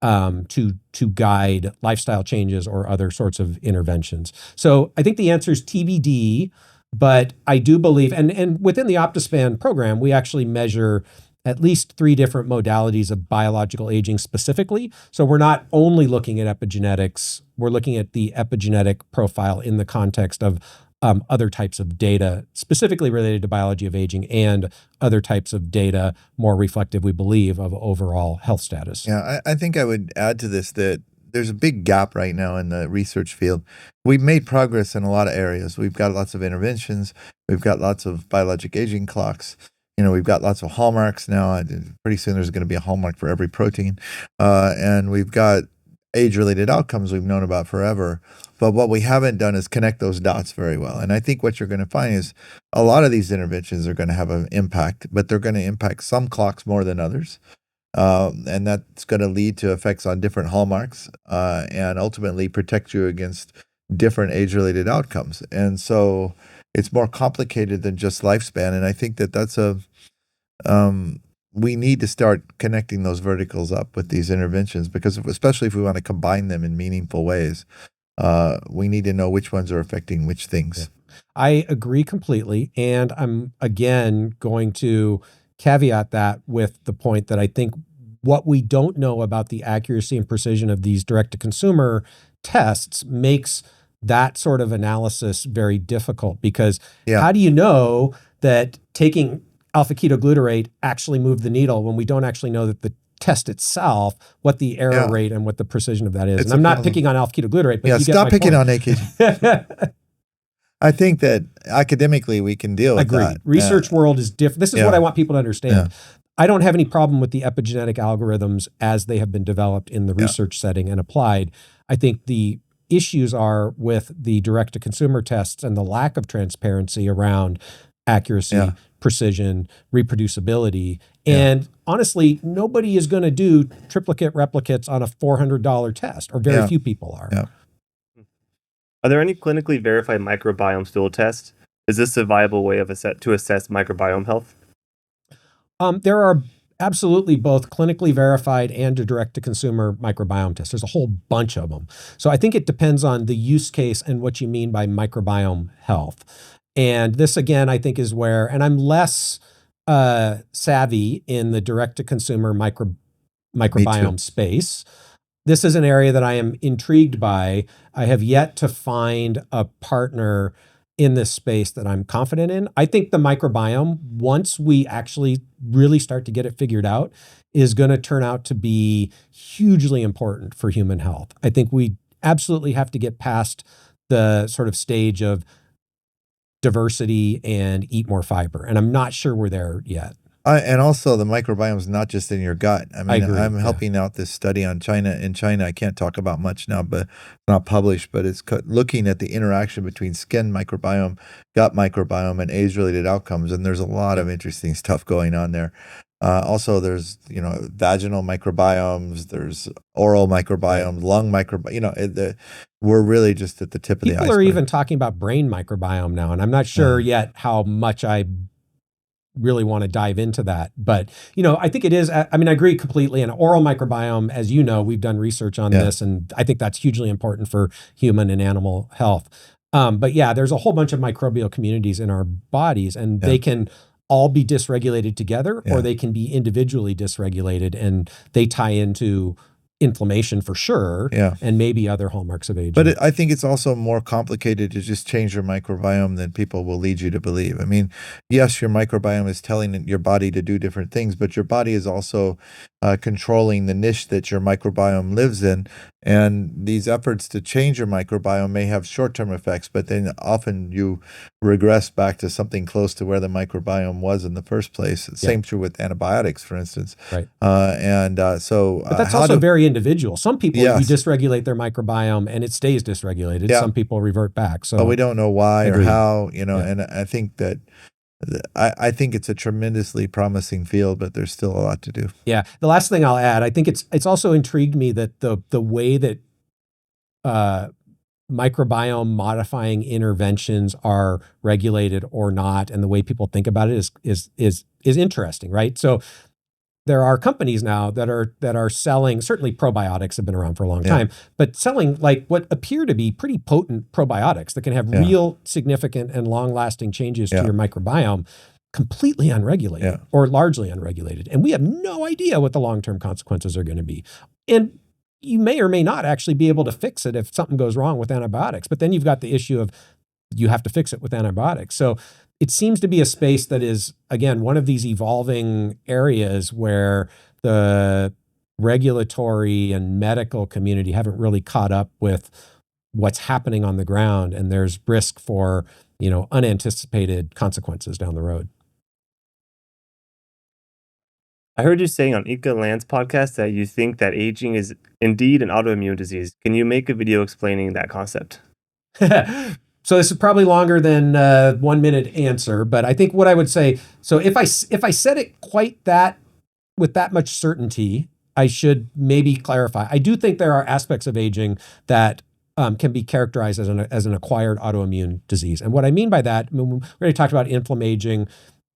Speaker 1: to guide lifestyle changes or other sorts of interventions. So I think the answer is TBD, but I do believe, and within the Optispan program, we actually measure at least 3 different modalities of biological aging specifically. So we're not only looking at epigenetics, we're looking at the epigenetic profile in the context of other types of data specifically related to biology of aging and other types of data more reflective, we believe, of overall health status.
Speaker 2: Yeah, I think I would add to this that there's a big gap right now in the research field. We've made progress in a lot of areas. We've got lots of interventions. We've got lots of biologic aging clocks. We've got lots of hallmarks now. Pretty soon there's going to be a hallmark for every protein. And we've got age-related outcomes we've known about forever. But what we haven't done is connect those dots very well. And I think what you're going to find is a lot of these interventions are going to have an impact, but they're going to impact some clocks more than others. And that's going to lead to effects on different hallmarks and ultimately protect you against different age-related outcomes. And so it's more complicated than just lifespan. And I think that's we need to start connecting those verticals up with these interventions, because especially if we want to combine them in meaningful ways, we need to know which ones are affecting which things.
Speaker 1: Yeah. I agree completely. And I'm, again, going to caveat that with the point that I think what we don't know about the accuracy and precision of these direct-to-consumer tests makes that sort of analysis very difficult, because how do you know that taking alpha-ketoglutarate actually moved the needle when we don't actually know that test itself, what the error
Speaker 2: Yeah.
Speaker 1: rate and what the precision of that is.
Speaker 2: It's
Speaker 1: and
Speaker 2: a
Speaker 1: I'm not
Speaker 2: problem.
Speaker 1: picking on alpha-ketoglutarate, but
Speaker 2: Yeah,
Speaker 1: you get
Speaker 2: stop
Speaker 1: my
Speaker 2: picking
Speaker 1: point.
Speaker 2: on AKG. I think that academically we can deal with
Speaker 1: Agreed.
Speaker 2: that.
Speaker 1: Research world is different. This is what I want people to understand. I don't have any problem with the epigenetic algorithms as they have been developed in the research setting and applied. I think the issues are with the direct-to-consumer tests and the lack of transparency around accuracy, precision, reproducibility. And honestly, nobody is going to do triplicate replicates on a $400 test, or very few people are.
Speaker 2: Yeah.
Speaker 3: Are there any clinically verified microbiome stool tests? Is this a viable way of to assess microbiome health?
Speaker 1: There are absolutely both clinically verified and direct-to-consumer microbiome tests. There's a whole bunch of them. So I think it depends on the use case and what you mean by microbiome health. And this, again, I think is where, and I'm less savvy in the direct-to-consumer microbiome space. This is an area that I am intrigued by. I have yet to find a partner in this space that I'm confident in. I think the microbiome, once we actually really start to get it figured out, is going to turn out to be hugely important for human health. I think we absolutely have to get past the sort of stage of diversity and eat more fiber. And I'm not sure we're there yet.
Speaker 2: And also the microbiome is not just in your gut. I mean, I'm helping out this study on China. In China, I can't talk about much now, but it's not published, but it's looking at the interaction between skin microbiome, gut microbiome, and age-related outcomes. And there's a lot of interesting stuff going on there. Also, there's, vaginal microbiomes, there's oral microbiomes, lung microbiome, we're really just at the tip of the iceberg.
Speaker 1: People are even talking about brain microbiome now, and I'm not sure yet how much I really want to dive into that. But, I think it is, I agree completely. And oral microbiome, as you know, we've done research on this, and I think that's hugely important for human and animal health. But yeah, there's a whole bunch of microbial communities in our bodies, and they can all be dysregulated together, or they can be individually dysregulated, and they tie into inflammation for sure, and maybe other hallmarks of aging.
Speaker 2: But I think it's also more complicated to just change your microbiome than people will lead you to believe. I mean, yes, your microbiome is telling your body to do different things, but your body is also controlling the niche that your microbiome lives in. And these efforts to change your microbiome may have short-term effects, but then often you regress back to something close to where the microbiome was in the first place. Same true with antibiotics, for instance.
Speaker 1: Right.
Speaker 2: But
Speaker 1: that's also very individual. Some people, you dysregulate their microbiome and it stays dysregulated. Some people revert back. So
Speaker 2: but we don't know why or how, and I think that I think it's a tremendously promising field, but there's still a lot to do.
Speaker 1: Yeah. The last thing I'll add, I think it's also intrigued me that the way that microbiome modifying interventions are regulated or not, and the way people think about it is interesting, right? So there are companies now that are selling, certainly probiotics have been around for a long time, but selling like what appear to be pretty potent probiotics that can have real significant and long-lasting changes to your microbiome, completely unregulated or largely unregulated. And we have no idea what the long-term consequences are going to be. And you may or may not actually be able to fix it if something goes wrong with antibiotics. But then you've got the issue of you have to fix it with antibiotics. So it seems to be a space that is, again, one of these evolving areas where the regulatory and medical community haven't really caught up with what's happening on the ground, and there's risk for, unanticipated consequences down the road.
Speaker 3: I heard you saying on Ika Land's podcast that you think that aging is indeed an autoimmune disease. Can you make a video explaining that concept?
Speaker 1: So this is probably longer than 1 minute answer, but I think what I would say, so if I said it quite with that much certainty, I should maybe clarify. I do think there are aspects of aging that can be characterized as an acquired autoimmune disease. And what I mean by that, we already talked about inflammation,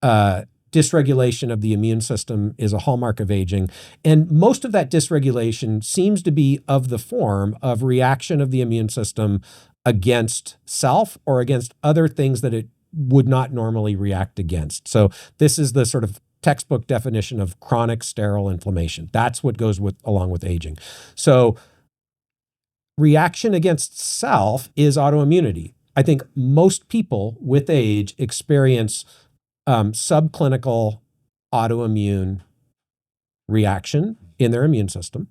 Speaker 1: dysregulation of the immune system is a hallmark of aging. And most of that dysregulation seems to be of the form of reaction of the immune system against self or against other things that it would not normally react against. So this is the sort of textbook definition of chronic sterile inflammation. That's what goes along with aging. So reaction against self is autoimmunity. I think most people with age experience subclinical autoimmune reaction. in their immune system.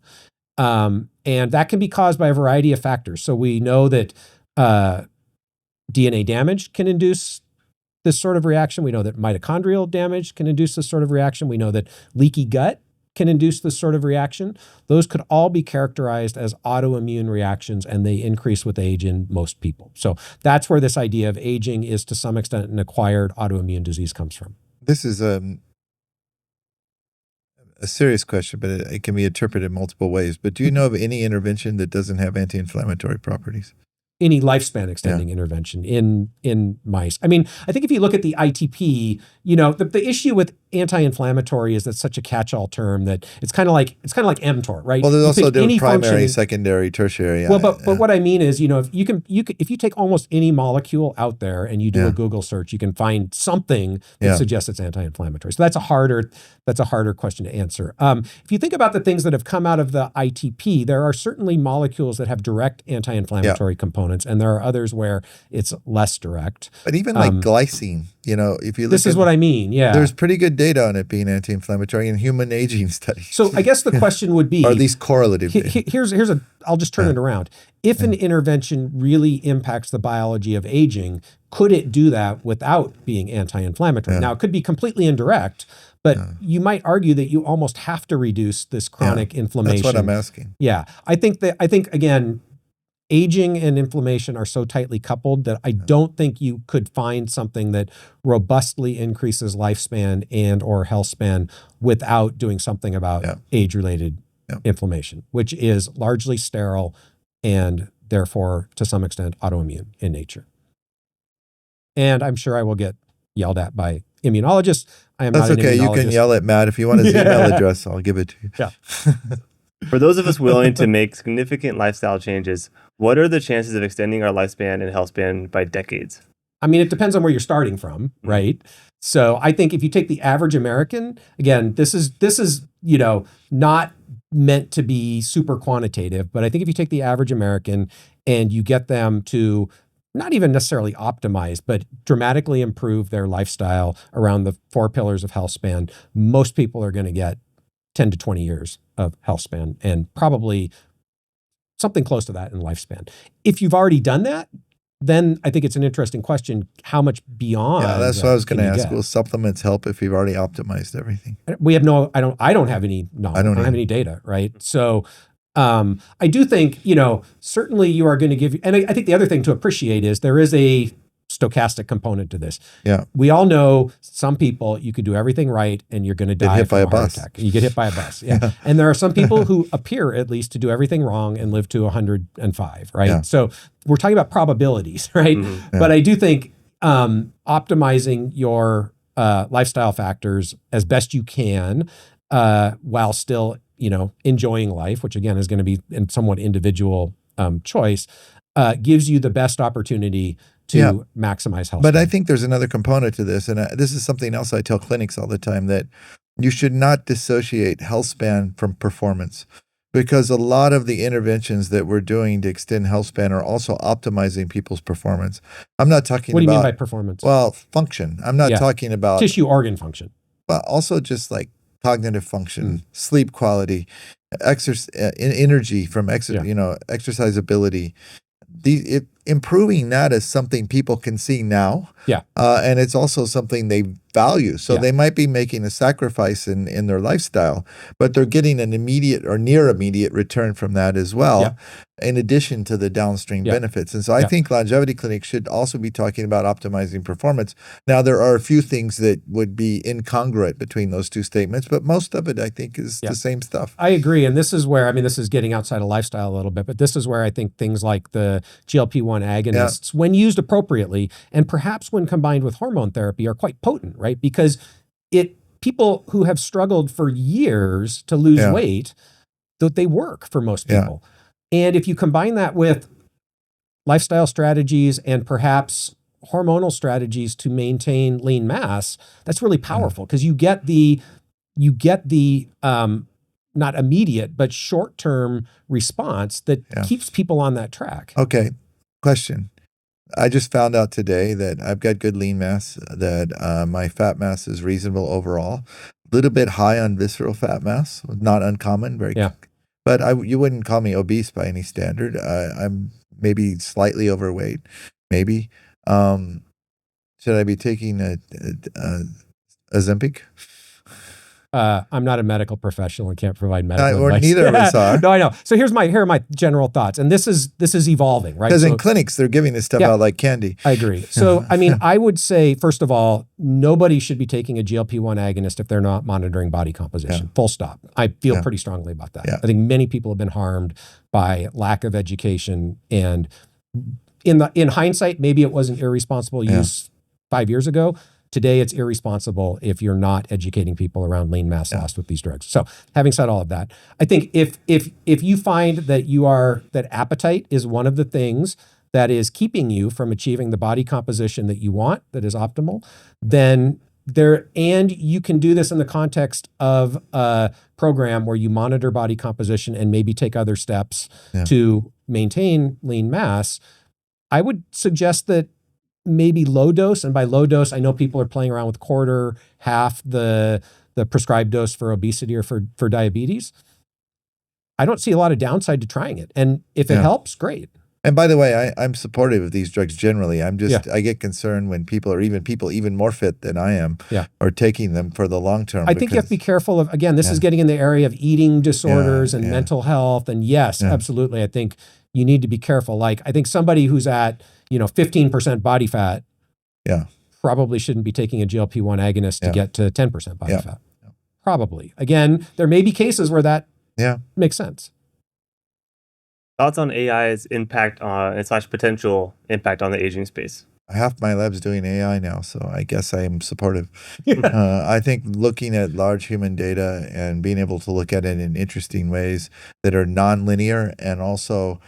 Speaker 1: And that can be caused by a variety of factors. So we know that DNA damage can induce this sort of reaction. We know that mitochondrial damage can induce this sort of reaction. We know that leaky gut can induce this sort of reaction. Those could all be characterized as autoimmune reactions, and they increase with age in most people. So that's where this idea of aging is to some extent an acquired autoimmune disease comes from.
Speaker 2: This is a serious question, but it can be interpreted multiple ways. But do you know of any intervention that doesn't have anti-inflammatory properties?
Speaker 1: Any lifespan extending intervention in mice. I mean, I think if you look at the ITP, the issue with anti-inflammatory is that's such a catch-all term that it's kind of like mTOR, right?
Speaker 2: Well, there's also different primary, secondary, tertiary.
Speaker 1: Well, but what I mean is, if you take almost any molecule out there and you do a Google search, you can find something that suggests it's anti-inflammatory. So that's a harder question to answer. If you think about the things that have come out of the ITP, there are certainly molecules that have direct anti-inflammatory components, and there are others where it's less direct.
Speaker 2: But even like glycine, if you look
Speaker 1: this is what I mean. Yeah,
Speaker 2: there's pretty good data on it being anti-inflammatory in human aging studies.
Speaker 1: So I guess the question would be,
Speaker 2: or at least correlative.
Speaker 1: I'll just turn it around. If an intervention really impacts the biology of aging, could it do that without being anti-inflammatory? Now, it could be completely indirect, but you might argue that you almost have to reduce this chronic inflammation.
Speaker 2: That's what I'm asking.
Speaker 1: Yeah, I think again, aging and inflammation are so tightly coupled that I don't think you could find something that robustly increases lifespan and or health span without doing something about age-related inflammation, which is largely sterile and therefore, to some extent, autoimmune in nature. And I'm sure I will get yelled at by immunologists. I am not an immunologist.
Speaker 2: That's okay. You can yell at Matt. If you want his email address, I'll give it to you.
Speaker 1: Yeah.
Speaker 3: For those of us willing to make significant lifestyle changes, what are the chances of extending our lifespan and health span by decades?
Speaker 1: I mean, it depends on where you're starting from, right? So I think if you take the average American, again, this is not meant to be super quantitative, but I think if you take the average American and you get them to not even necessarily optimize, but dramatically improve their lifestyle around the 4 pillars of health span, most people are going to get 10 to 20 years of health span and probably something close to that in lifespan. If you've already done that, then I think it's an interesting question, how much beyond.
Speaker 2: Yeah, that's what I was going to ask. Will supplements help if you've already optimized everything?
Speaker 1: We have I don't have any knowledge. I don't have any data, right? So I do think, certainly you are going to give, and I think the other thing to appreciate is there is a stochastic component to this.
Speaker 2: Yeah.
Speaker 1: We all know some people, you could do everything right and you're going to die from a heart attack. You get hit by a bus. Yeah. And there are some people who appear at least to do everything wrong and live to 105, right? Yeah. So we're talking about probabilities, right? Mm-hmm. Yeah. But I do think optimizing your lifestyle factors as best you can while still, enjoying life, which again is going to be in somewhat individual choice, gives you the best opportunity to maximize health.
Speaker 2: But I think there's another component to this, and this is something else I tell clinics all the time, that you should not dissociate health span from performance, because a lot of the interventions that we're doing to extend health span are also optimizing people's performance. I'm not talking about—
Speaker 1: What do you mean by performance?
Speaker 2: Well, function. I'm not talking about—
Speaker 1: tissue organ function.
Speaker 2: But also just like cognitive function, sleep quality, energy from exercisability. Improving that is something people can see now.
Speaker 1: Yeah.
Speaker 2: And it's also something they value. So they might be making a sacrifice in their lifestyle, but they're getting an immediate or near immediate return from that as well, in addition to the downstream benefits. And so I think longevity clinics should also be talking about optimizing performance. Now, there are a few things that would be incongruent between those two statements, but most of it, I think, is the same stuff.
Speaker 1: I agree. And this is where, this is getting outside of lifestyle a little bit, but this is where I think things like the GLP-1 agonists, when used appropriately, and perhaps when combined with hormone therapy, are quite potent, right? Because people who have struggled for years to lose weight, they work for most people. And if you combine that with lifestyle strategies and perhaps hormonal strategies to maintain lean mass, that's really powerful, because you get the not immediate, but short-term response that keeps people on that track.
Speaker 2: Okay. Question. I just found out today that I've got good lean mass, that my fat mass is reasonable overall. little bit high on visceral fat mass, not uncommon, but you wouldn't call me obese by any standard. I'm maybe slightly overweight, maybe. Should I be taking a Ozempic?
Speaker 1: I'm not a medical professional and can't provide medical advice.
Speaker 2: Or neither of us are.
Speaker 1: No, I know. So here are my general thoughts, and this is evolving, right?
Speaker 2: Because in clinics they're giving this stuff out like candy.
Speaker 1: I agree. So I mean, I would say first of all, nobody should be taking a GLP-1 agonist if they're not monitoring body composition. Full stop. I feel pretty strongly about that. I think many people have been harmed by lack of education, and in hindsight, maybe it wasn't irresponsible use 5 years ago. Today, it's irresponsible if you're not educating people around lean mass loss with these drugs. So having said all of that, I think if you find that that appetite is one of the things that is keeping you from achieving the body composition that you want, that is optimal, then and you can do this in the context of a program where you monitor body composition and maybe take other steps to maintain lean mass, I would suggest that maybe low dose, and by low dose, I know people are playing around with quarter, half the prescribed dose for obesity or for diabetes. I don't see a lot of downside to trying it. And if it helps, great.
Speaker 2: And by the way, I'm supportive of these drugs generally. I get concerned when people even more fit than I am are taking them for the long term.
Speaker 1: I think you have to be careful of, again, this is getting in the area of eating disorders and mental health. And yes, absolutely. I think you need to be careful. Like, I think somebody who's at 15% body fat probably shouldn't be taking a GLP-1 agonist to get to 10% body fat. Probably. Again, there may be cases where that makes sense.
Speaker 3: Thoughts on AI's impact on / potential impact on the aging space?
Speaker 2: Half my lab's doing AI now, so I guess I am supportive. I think looking at large human data and being able to look at it in interesting ways that are non-linear and also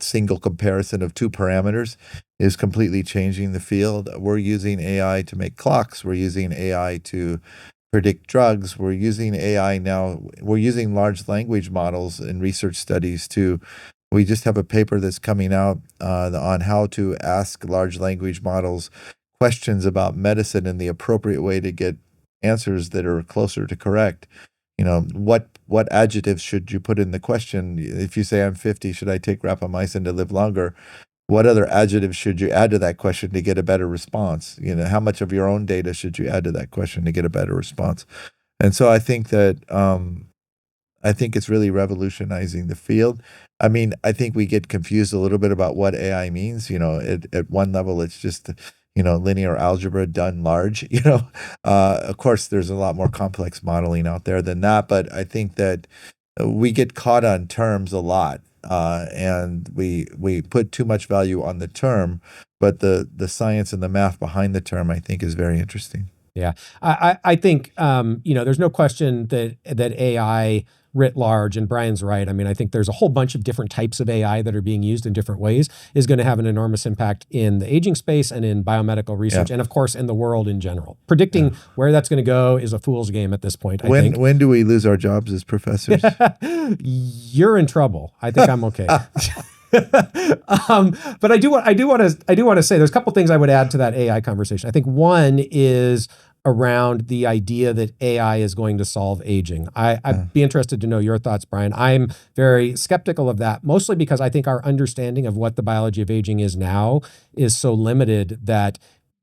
Speaker 2: single comparison of two parameters is completely changing the field. We're using AI to make clocks. We're using AI to predict drugs. We're using AI now. We're using large language models in research studies we just have a paper that's coming out on how to ask large language models questions about medicine in the appropriate way to get answers that are closer to correct. What adjectives should you put in the question? If you say I'm 50, should I take rapamycin to live longer? What other adjectives should you add to that question to get a better response? How much of your own data should you add to that question to get a better response? And so I think that it's really revolutionizing the field. I mean, I think we get confused a little bit about what AI means. At one level, it's just linear algebra done large. Of course, there's a lot more complex modeling out there than that. But I think that we get caught on terms a lot. And we put too much value on the term, but the science and the math behind the term, I think, is very interesting.
Speaker 1: Yeah, I think there's no question that AI writ large, and Brian's right. I mean, I think there's a whole bunch of different types of AI that are being used in different ways, is going to have an enormous impact in the aging space and in biomedical research, and of course in the world in general. Predicting where that's going to go is a fool's game at this point. I think. When
Speaker 2: do we lose our jobs as professors?
Speaker 1: You're in trouble. I think I'm okay. But I do want to say there's a couple things I would add to that AI conversation. I think one is around the idea that AI is going to solve aging. I'd be interested to know your thoughts, Brian. I'm very skeptical of that, mostly because I think our understanding of what the biology of aging is now is so limited that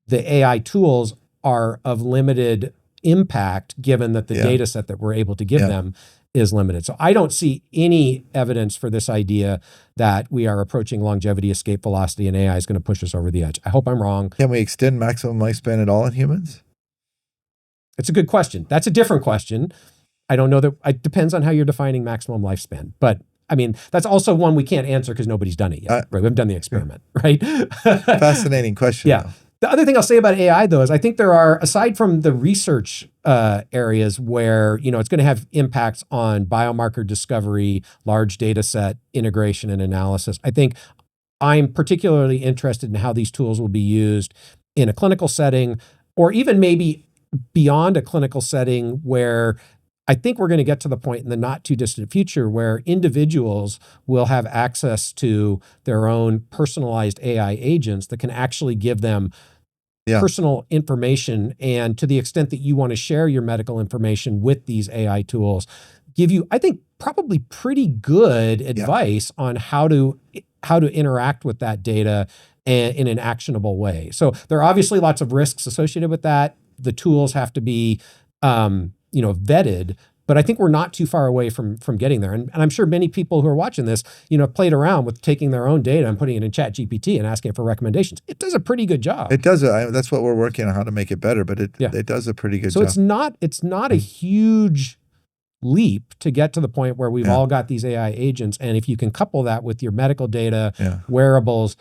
Speaker 1: the AI tools are of limited impact, given that the data set that we're able to give them is limited. So I don't see any evidence for this idea that we are approaching longevity escape velocity and AI is going to push us over the edge. I hope I'm wrong.
Speaker 2: Can we extend maximum lifespan at all in humans?
Speaker 1: It's a good question. That's a different question. I don't know that it depends on how you're defining maximum lifespan. But I mean, that's also one we can't answer because nobody's done it yet. Right? We haven't done the experiment, right?
Speaker 2: Fascinating question.
Speaker 1: Yeah. The other thing I'll say about AI, though, is I think there are, aside from the research areas where, it's going to have impacts on biomarker discovery, large data set integration and analysis, I think I'm particularly interested in how these tools will be used in a clinical setting, or even maybe beyond a clinical setting, where I think we're going to get to the point in the not too distant future where individuals will have access to their own personalized AI agents that can actually give them personal information, and to the extent that you want to share your medical information with these AI tools, give you, I think, probably pretty good advice on how to interact with that data in an actionable way. So there are obviously lots of risks associated with that. The tools have to be, vetted. But I think we're not too far away from getting there. And I'm sure many people who are watching this, played around with taking their own data and putting it in ChatGPT and asking it for recommendations. It does a pretty good job.
Speaker 2: It does. That's what we're working on, how to make it better. But it does a pretty good job.
Speaker 1: So it's not a huge leap to get to the point where we've all got these AI agents. And if you can couple that with your medical data, wearables,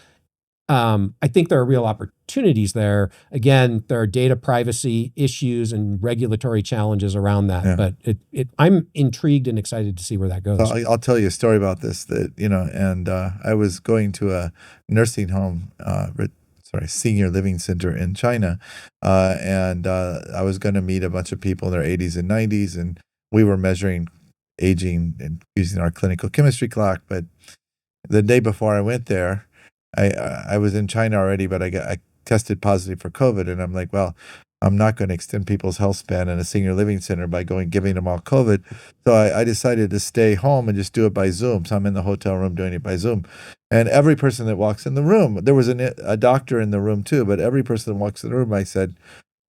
Speaker 1: I think there are real opportunities there. Again, there are data privacy issues and regulatory challenges around that. But I'm intrigued and excited to see where that goes.
Speaker 2: So I'll tell you a story about this. And I was going to a nursing home, senior living center in China, and I was going to meet a bunch of people in their 80s and 90s, and we were measuring aging and using our clinical chemistry clock. But the day before I went there, I was in China already, but I tested positive for COVID, and I'm like, well, I'm not going to extend people's health span in a senior living center by giving them all COVID. So I decided to stay home and just do it by Zoom. So I'm in the hotel room doing it by Zoom. And every person that walks in the room, there was a doctor in the room too, but every person that walks in the room, I said,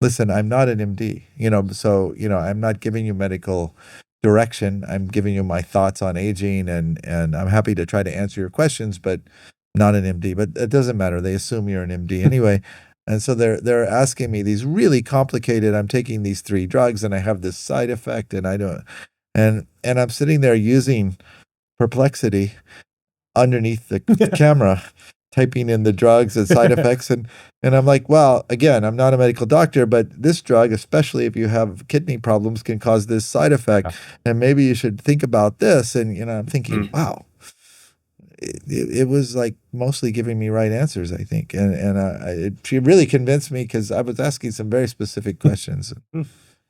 Speaker 2: listen, I'm not an MD, I'm not giving you medical direction. I'm giving you my thoughts on aging, and I'm happy to try to answer your questions, but not an MD. But it doesn't matter. They assume you're an MD anyway. And so they're asking me these really complicated, I'm taking these 3 drugs and I have this side effect and I don't, and I'm sitting there using Perplexity underneath the camera, typing in the drugs and side effects. And I'm like, well, again, I'm not a medical doctor, but this drug, especially if you have kidney problems, can cause this side effect. And maybe you should think about this. And, I'm thinking, wow, it was like mostly giving me right answers, I think. And she really convinced me because I was asking some very specific questions.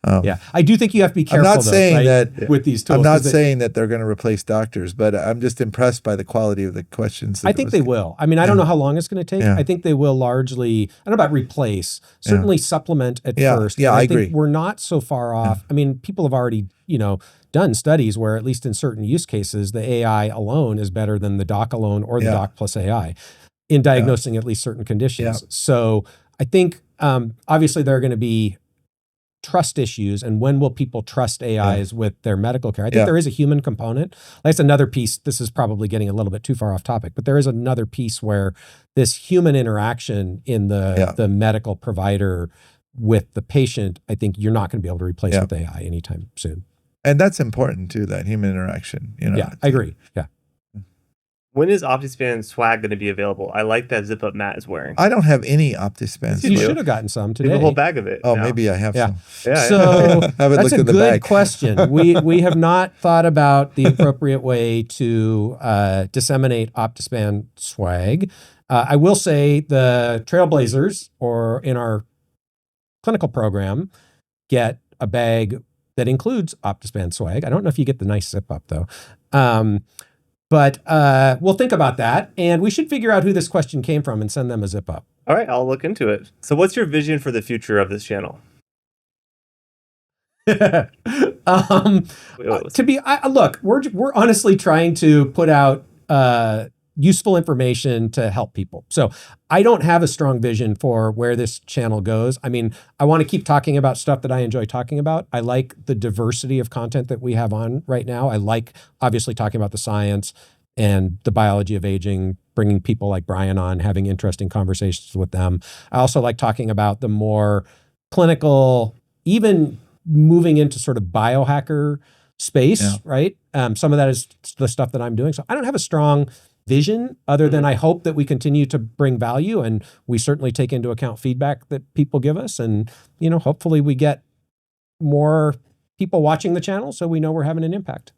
Speaker 1: I do think you have to be careful.
Speaker 2: I'm not saying that
Speaker 1: with these tools.
Speaker 2: I'm not saying that they're going to replace doctors, but I'm just impressed by the quality of the questions.
Speaker 1: I think they will. I mean, I don't know how long it's going to take. I think they will largely, I don't know about replace, certainly supplement at first.
Speaker 2: Yeah, I
Speaker 1: think
Speaker 2: agree.
Speaker 1: We're not so far off. I mean, people have already, done studies where, at least in certain use cases, the AI alone is better than the doc alone or the doc plus AI in diagnosing at least certain conditions. So I think obviously there are going to be trust issues, and when will people trust AIs with their medical care? I think there is a human component. That's another piece. This is probably getting a little bit too far off topic, but there is another piece where this human interaction in the medical provider with the patient, I think you're not going to be able to replace with AI anytime soon.
Speaker 2: And that's important too, that human interaction.
Speaker 1: Yeah, I agree. Yeah.
Speaker 3: When is Optispan swag going to be available? I like that zip-up Matt is wearing.
Speaker 2: I don't have any Optispan.
Speaker 1: You should have gotten some today.
Speaker 3: You have a whole bag of it.
Speaker 2: Oh, maybe I have some.
Speaker 3: Yeah.
Speaker 1: So that's a good
Speaker 2: bag.
Speaker 1: question. We have not thought about the appropriate way to disseminate Optispan swag. I will say the Trailblazers, or in our clinical program, get a bag that includes Optispan swag. I don't know if you get the nice zip-up though. But we'll think about that, and we should figure out who this question came from and send them a zip up.
Speaker 3: All right, I'll look into it. So what's your vision for the future of this channel?
Speaker 1: Look, we're honestly trying to put out useful information to help people. So I don't have a strong vision for where this channel goes. I mean, I want to keep talking about stuff that I enjoy talking about. I like the diversity of content that we have on right now. I like, obviously, talking about the science and the biology of aging, bringing people like Brian on, having interesting conversations with them. I also like talking about the more clinical, even moving into sort of biohacker space, right? Some of that is the stuff that I'm doing. So I don't have a strong vision other than I hope that we continue to bring value, and we certainly take into account feedback that people give us, and hopefully we get more people watching the channel so we know we're having an impact.